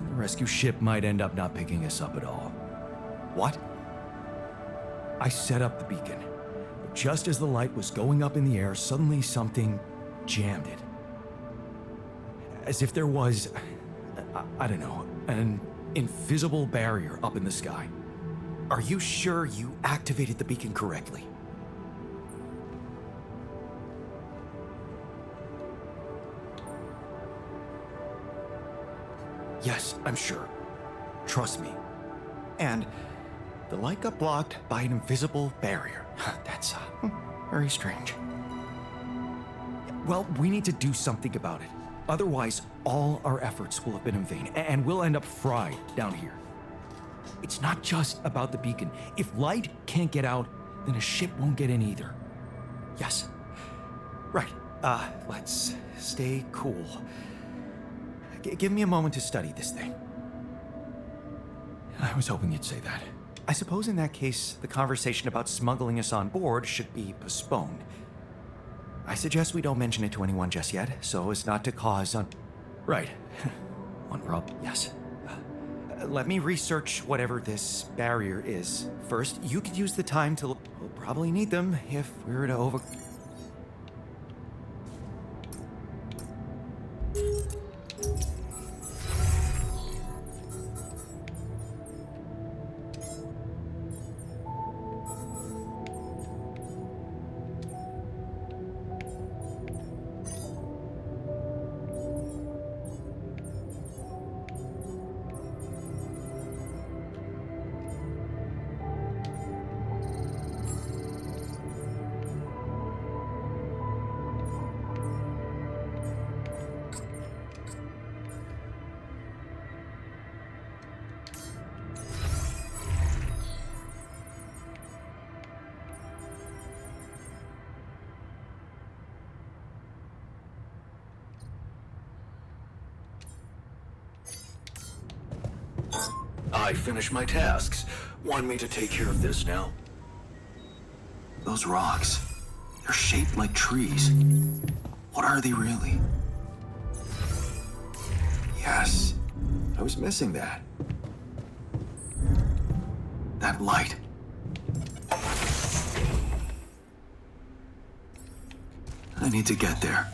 the rescue ship might end up not picking us up at all. What? I set up the beacon. Just as the light was going up in the air, suddenly something jammed it. As if there was, I don't know, an invisible barrier up in the sky. Are you sure you activated the beacon correctly? Yes, I'm sure. Trust me. And the light got blocked by an invisible barrier. That's Very strange. Well, we need to do something about it. Otherwise, all our efforts will have been in vain, and we'll end up fried down here. It's not just about the beacon. If light can't get out, then a ship won't get in either. Yes. Right. Let's stay cool. Give me a moment to study this thing. I was hoping you'd say that. I suppose in that case, the conversation about smuggling us on board should be postponed. I suggest we don't mention it to anyone just yet, so as not to cause Right. One problem. Yes. Let me research whatever this barrier is. First, you could use the time to... We'll probably need them if we were to over... I finished my tasks. Want me to take care of this now? Those rocks, they're shaped like trees. What are they really? Yes, I was missing that. That light. I need to get there.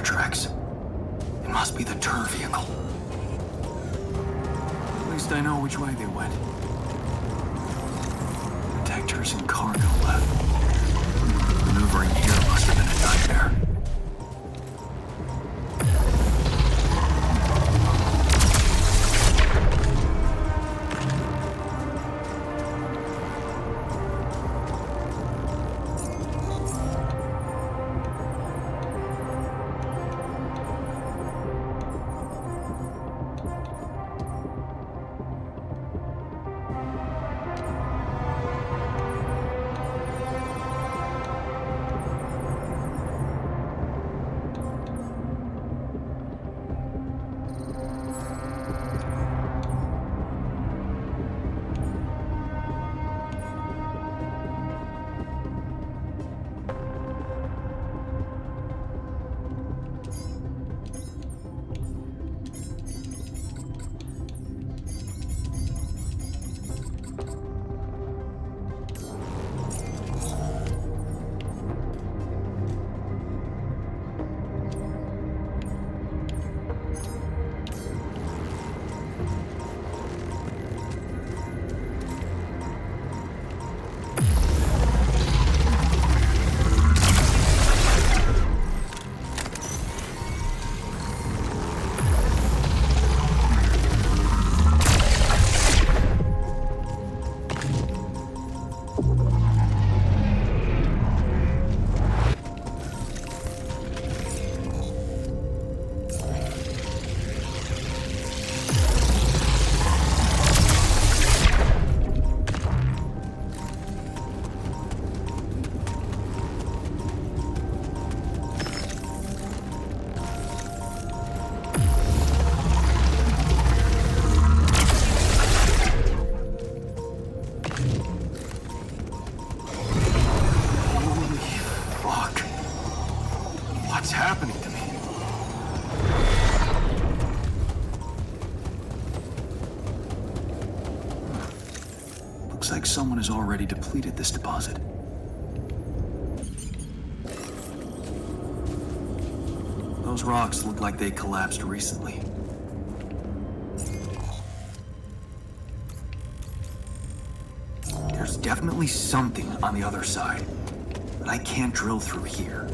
Tracks. It must be the tour vehicle. At least I know which way they went. Detectors and cargo left. Maneuvering here must have been a nightmare. like someone has already depleted this deposit. Those rocks look like they collapsed recently. There's definitely something on the other side, but I can't drill through here.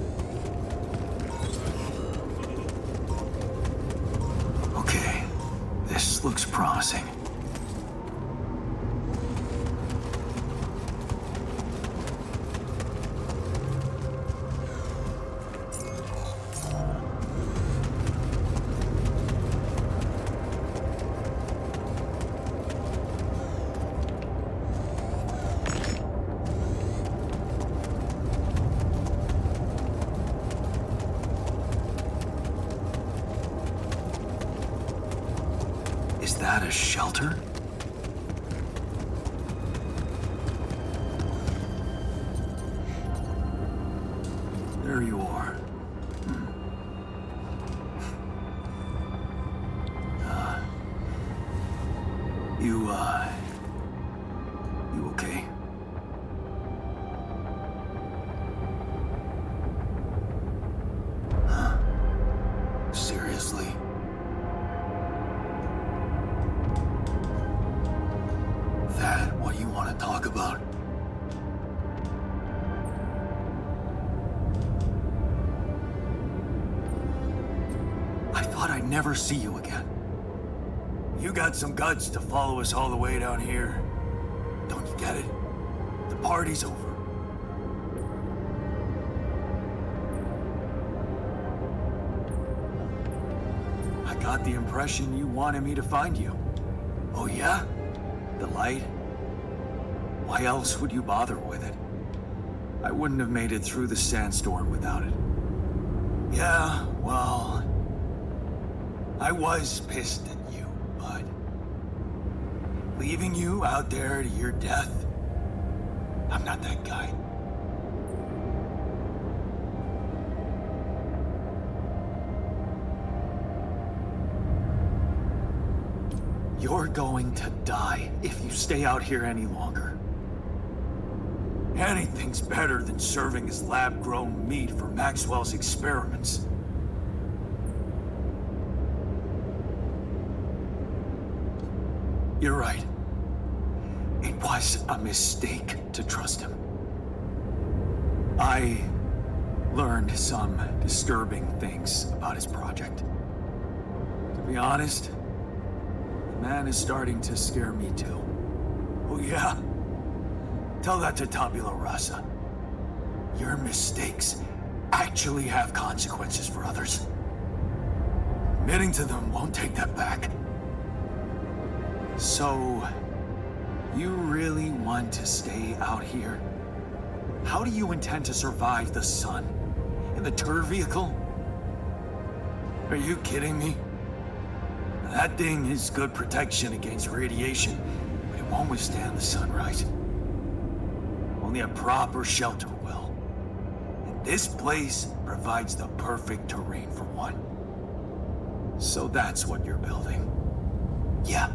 Okay, this looks promising. Is that a shelter? There you are. You okay? Seriously? That what you want to talk about? I thought I'd never see you again. You got some guts to follow us all the way down here. Don't you get it? The party's over. I got the impression you wanted me to find you. Oh yeah? The light? Why else would you bother with it? I wouldn't have made it through the sandstorm without it. Yeah, well, I was pissed at you, but leaving you out there to your death, I'm not that guy. You're going to die if you stay out here any longer. Anything's better than serving as lab-grown meat for Maxwell's experiments. You're right. It was a mistake to trust him. I learned some disturbing things about his project. To be honest, the man is starting to scare me too. Oh yeah? Tell that to Tabula Rasa. Your mistakes actually have consequences for others. Admitting to them won't take that back. So, you really want to stay out here? How do you intend to survive the sun? In the tour vehicle? Are you kidding me? That thing is good protection against radiation, but it won't withstand the sunrise. Only a proper shelter will. And this place provides the perfect terrain for one. So that's what you're building. Yeah.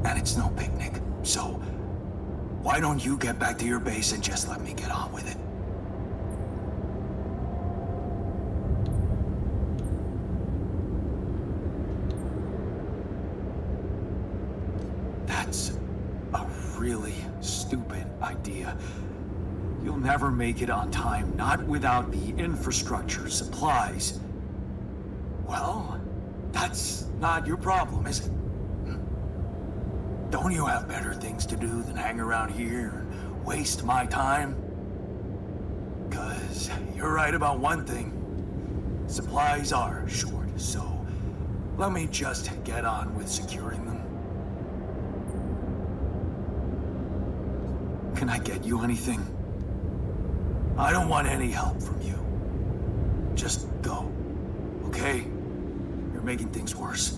And it's no picnic. So, why don't you get back to your base and just let me get on with it? That's a really stupid idea. You'll never make it on time, not without the infrastructure, supplies. Well, that's not your problem, is it? Don't you have better things to do than hang around here and waste my time? 'Cause you're right about one thing. Supplies are short, so let me just get on with securing them. Can I get you anything? I don't want any help from you. Just go, okay? You're making things worse.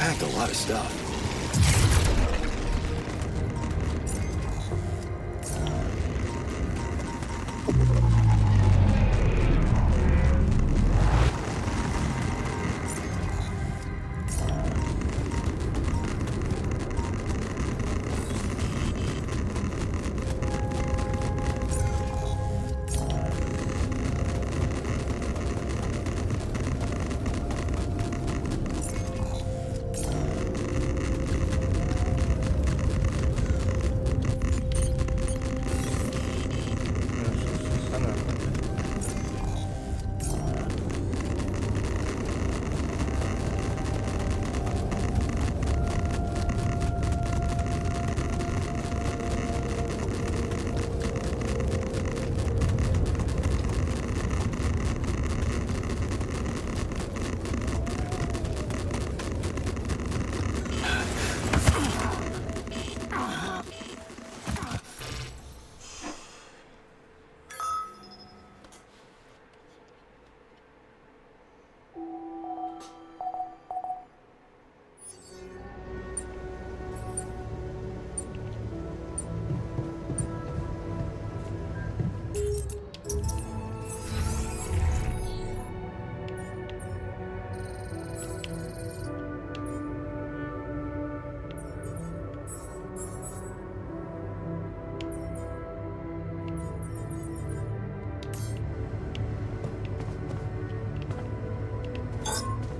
packed a lot of stuff.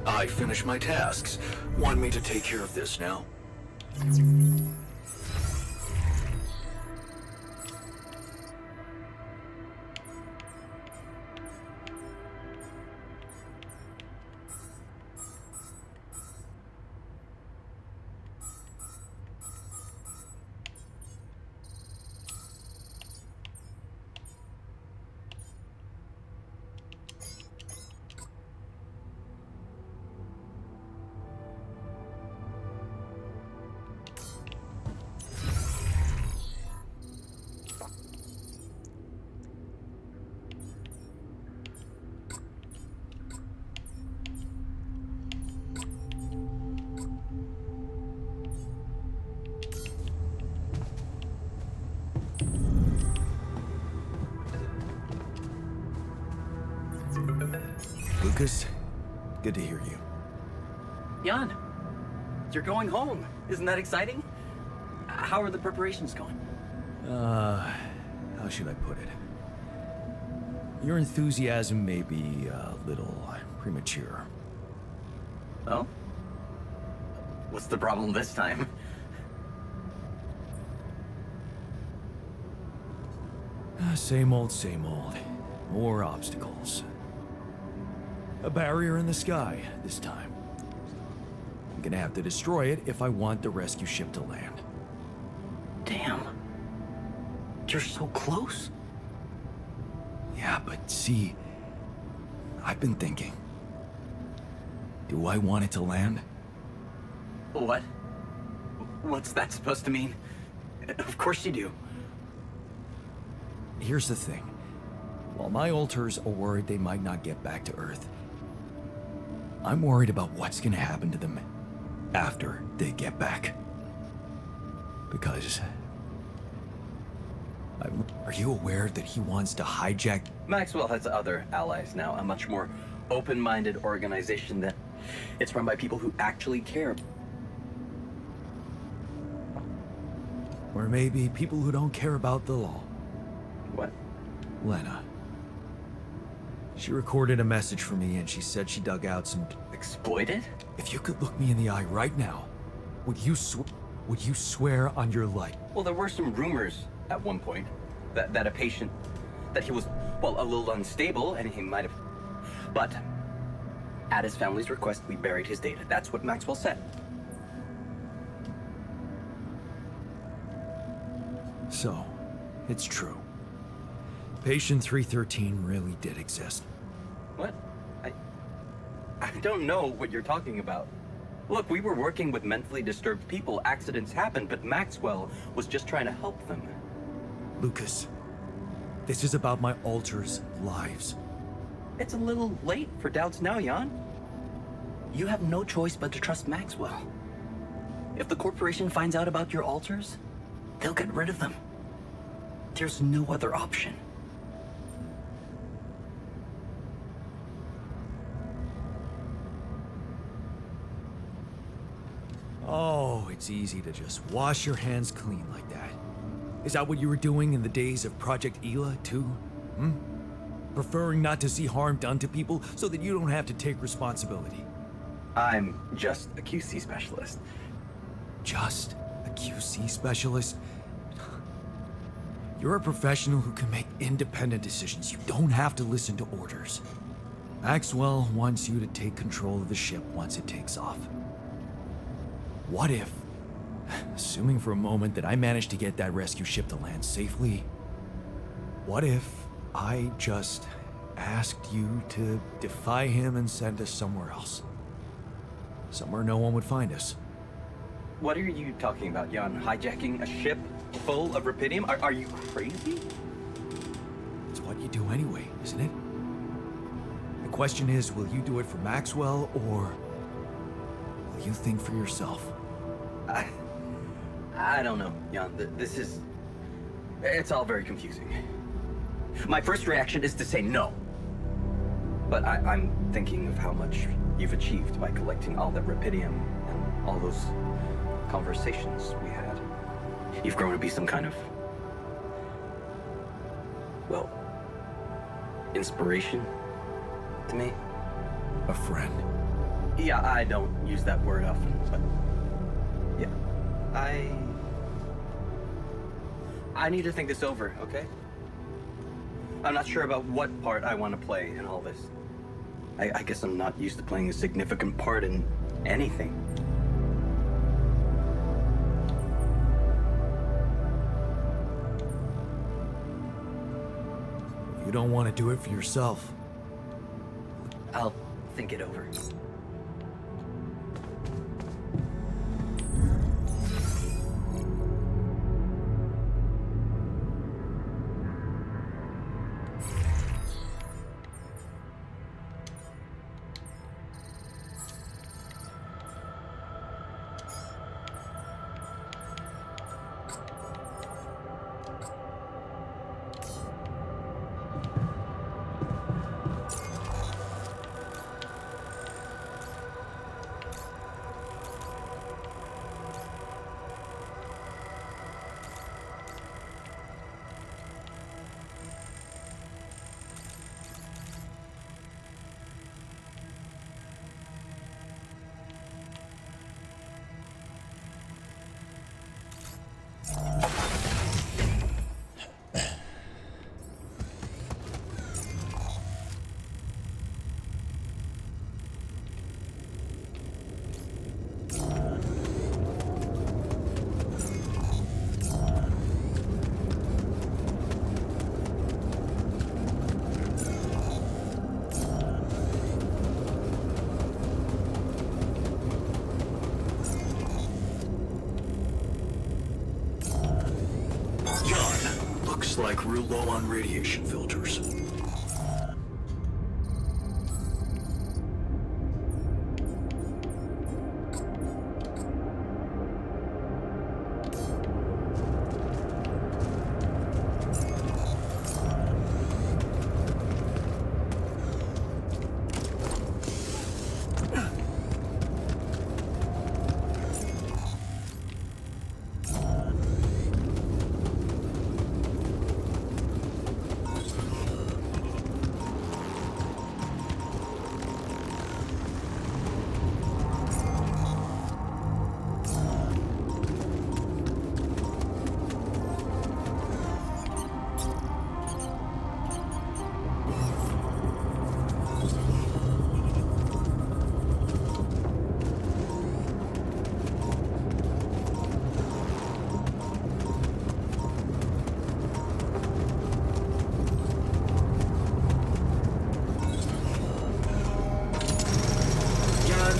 I finished my tasks. Want me to take care of this now? Lucas, good to hear you. Jan, you're going home. Isn't that exciting? How are the preparations going? How should I put it? Your enthusiasm may be a little premature. Oh? What's the problem this time? Same old, same old. More obstacles. A barrier in the sky this time. I'm gonna have to destroy it if I want the rescue ship to land. Damn. You're so close. Yeah, but see, I've been thinking. Do I want it to land? What? What's that supposed to mean? Of course you do. Here's the thing. While my alters are worried they might not get back to Earth, I'm worried about what's gonna happen to them after they get back. Because... are you aware that he wants to hijack... Maxwell has other allies now, a much more open-minded organization that it's run by people who actually care. Or maybe people who don't care about the law. What? Lena. She recorded a message for me and she said she dug out some... Exploited? If you could look me in the eye right now, would you swear on your life? Well, there were some rumors at one point that a patient, that he was, well, a little unstable and he might have... But at his family's request, we buried his data. That's what Maxwell said. So, it's true. Patient 313 really did exist. What? I don't know what you're talking about. Look, we were working with mentally disturbed people. Accidents happen, but Maxwell was just trying to help them. Lucas, this is about my alters' lives. It's a little late for doubts now, Jan. You have no choice but to trust Maxwell. If the corporation finds out about your alters, they'll get rid of them. There's no other option. Oh, it's easy to just wash your hands clean like that. Is that what you were doing in the days of Project Ela, too? Preferring not to see harm done to people so that you don't have to take responsibility. I'm just a QC specialist. Just a QC specialist? You're a professional who can make independent decisions. You don't have to listen to orders. Maxwell wants you to take control of the ship once it takes off. What if, assuming for a moment that I managed to get that rescue ship to land safely, what if I just asked you to defy him and send us somewhere else? Somewhere no one would find us. What are you talking about, Jan? Hijacking a ship full of Rapidium? Are you crazy? It's what you do anyway, isn't it? The question is, will you do it for Maxwell, or will you think for yourself? I don't know, Jan. It's all very confusing. My first reaction is to say no. But I'm thinking of how much you've achieved by collecting all that Rapidium and all those conversations we had. You've grown to be some kind of, well, inspiration to me. A friend. Yeah, I don't use that word often, but yeah, I need to think this over, okay? I'm not sure about what part I want to play in all this. I guess I'm not used to playing a significant part in anything. If you don't want to do it for yourself, I'll think it over. Like real low on radiation filters.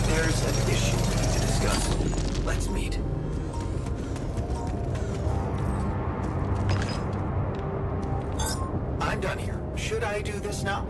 There's an issue we need to discuss. Let's meet. I'm done here. Should I do this now?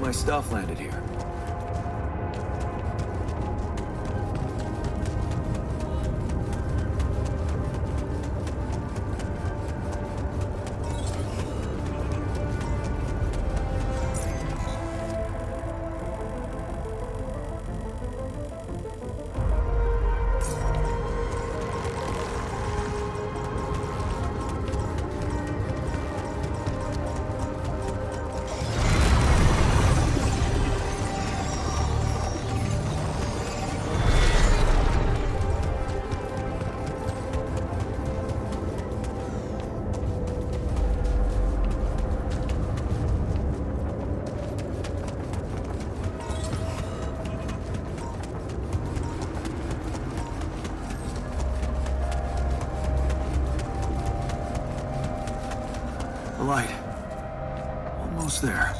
My stuff landed here. Light. Almost there.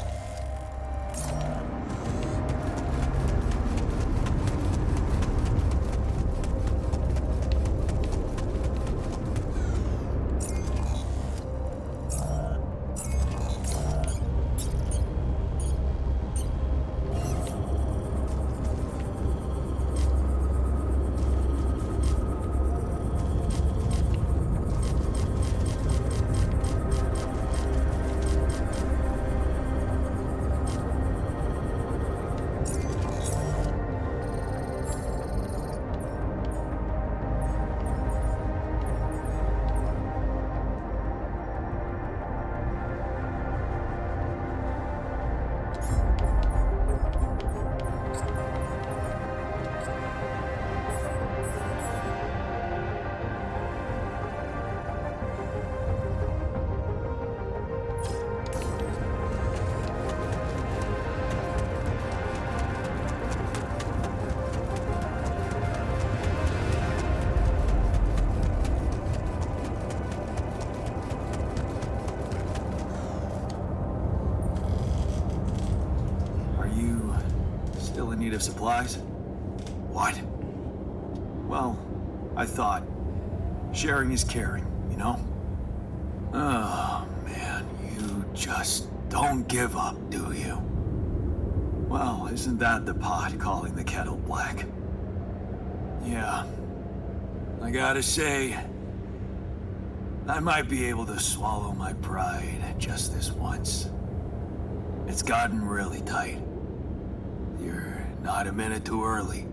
Of supplies? What? Well, I thought sharing is caring, you know? Oh, man, you just don't give up, do you? Well, isn't that the pot calling the kettle black? Yeah. I gotta say, I might be able to swallow my pride just this once. It's gotten really tight. You're not a minute too early.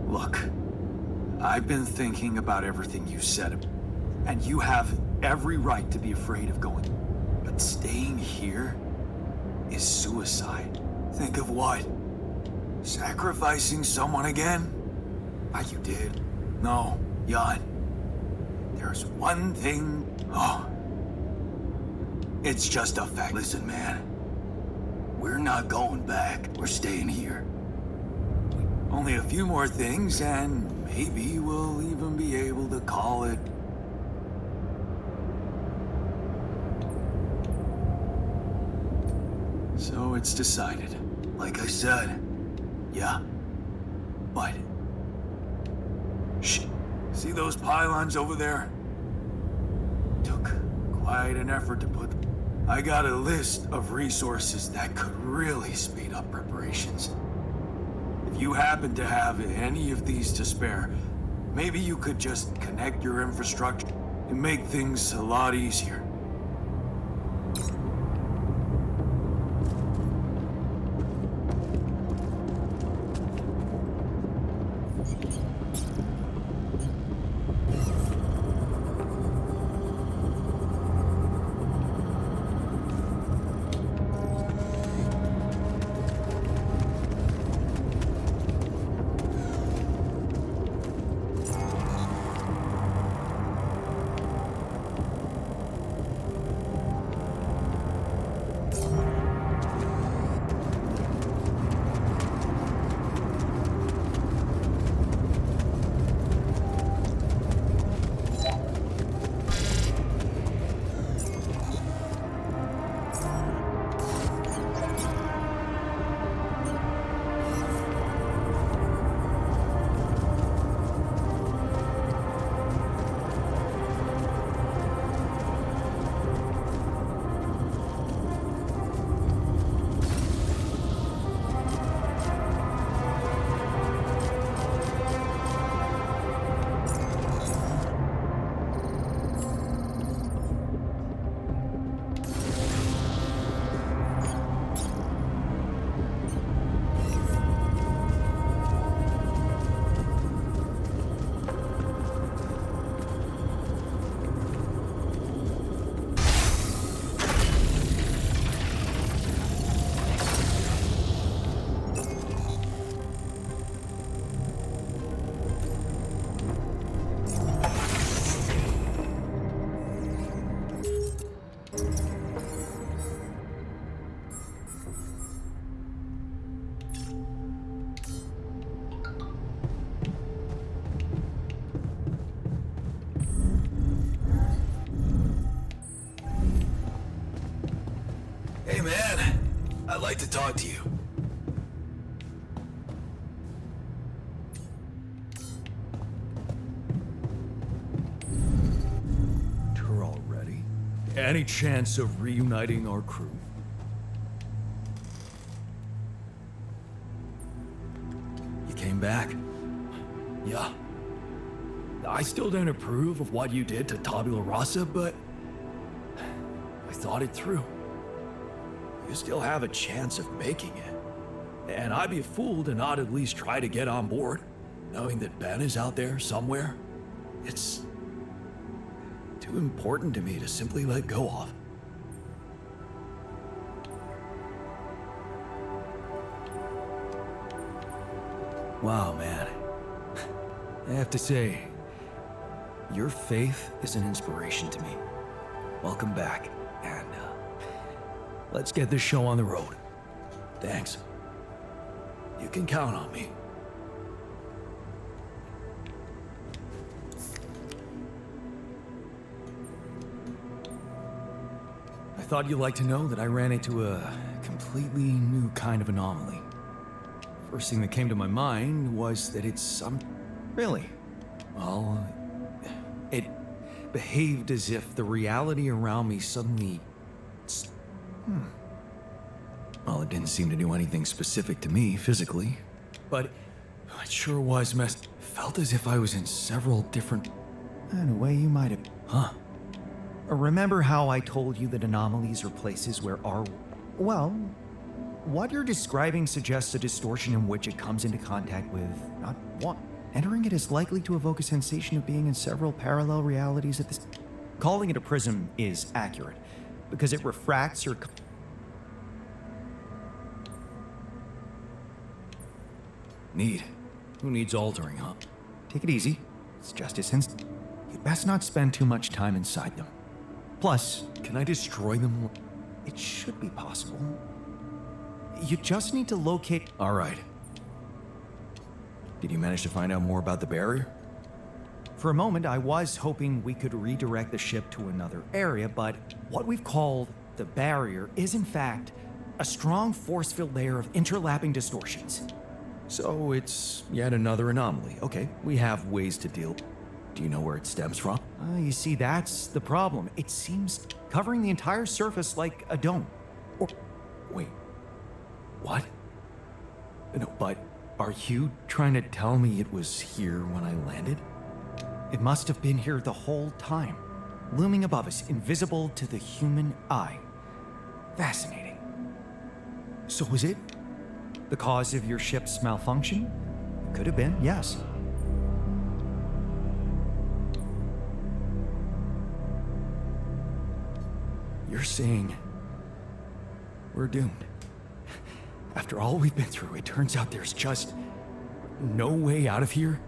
Look, I've been thinking about everything you said, and you have every right to be afraid of going. But staying here is suicide. Think of what? Sacrificing someone again? Like you did? No, Jan. There's one thing... Oh. It's just a fact. Listen, man. We're not going back. We're staying here. Only a few more things, and maybe we'll even be able to call it... So it's decided. Like I said. Yeah. But... Shh. See those pylons over there? Took quite an effort to put... I got a list of resources that could really speed up preparations. If you happen to have any of these to spare, maybe you could just connect your infrastructure and make things a lot easier. Hey, man. I'd like to talk to you. You're all ready? Any chance of reuniting our crew? You came back? Yeah. I still don't approve of what you did to Tabula Rasa, but I thought it through. You still have a chance of making it. And I'd be a fool to not at least try to get on board, knowing that Ben is out there somewhere. It's too important to me to simply let go of. Wow, man. I have to say, your faith is an inspiration to me. Welcome back, and let's get this show on the road. Thanks. You can count on me. I thought you'd like to know that I ran into a completely new kind of anomaly. First thing that came to my mind was that it's some... Really? Well, it behaved as if the reality around me suddenly... Well, it didn't seem to do anything specific to me physically, but it sure was messed. Felt as if I was in several different... In a way, you might have... Huh. Remember how I told you that anomalies are places where our... Well, what you're describing suggests a distortion in which it comes into contact with not one. Entering it is likely to evoke a sensation of being in several parallel realities at this... Calling it a prism is accurate, because it refracts or... Need. Who needs altering, huh? Take it easy. It's just a sense. You'd best not spend too much time inside them. Plus, can I destroy them? It should be possible. You just need to locate... All right. Did you manage to find out more about the barrier? For a moment, I was hoping we could redirect the ship to another area, but what we've called the barrier is, in fact, a strong force-filled layer of interlapping distortions. So it's yet another anomaly. Okay, we have ways to deal. Do you know where it stems from? You see, that's the problem. It seems covering the entire surface like a dome. Or, wait, what? No, but are you trying to tell me it was here when I landed? It must have been here the whole time, looming above us, invisible to the human eye. Fascinating. So was it the cause of your ship's malfunction? Could have been, yes. You're saying we're doomed. After all we've been through, it turns out there's just no way out of here?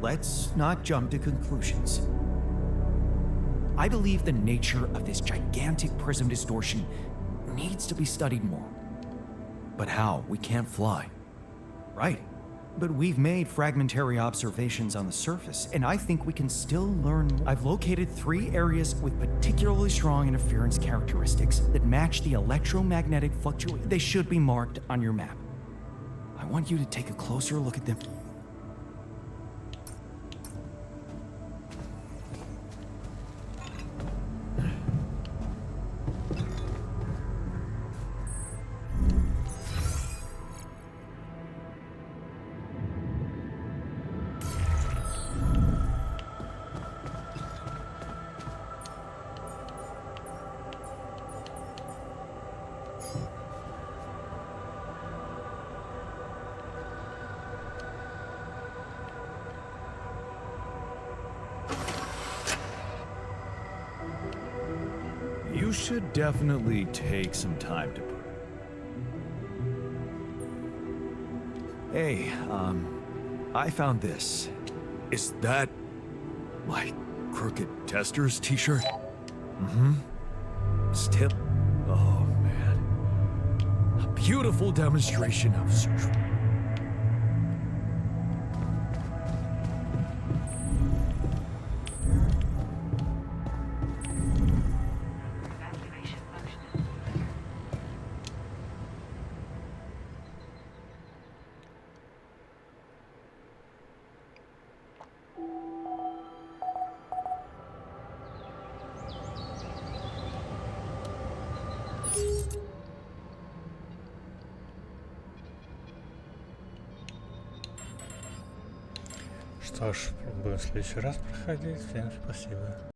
Let's not jump to conclusions. I believe the nature of this gigantic prism distortion needs to be studied more. But how? We can't fly. Right. But we've made fragmentary observations on the surface, and I think we can still learn more. I've located 3 areas with particularly strong interference characteristics that match the electromagnetic fluctuation. They should be marked on your map. I want you to take a closer look at them. You should definitely take some time to... Hey, I found this. Is that my Crooked Tester's t-shirt? Mm-hmm. Still... Oh, man. A beautiful demonstration of strength. Evacuation function. Что ж, будем в следующий раз проходить. Всем спасибо.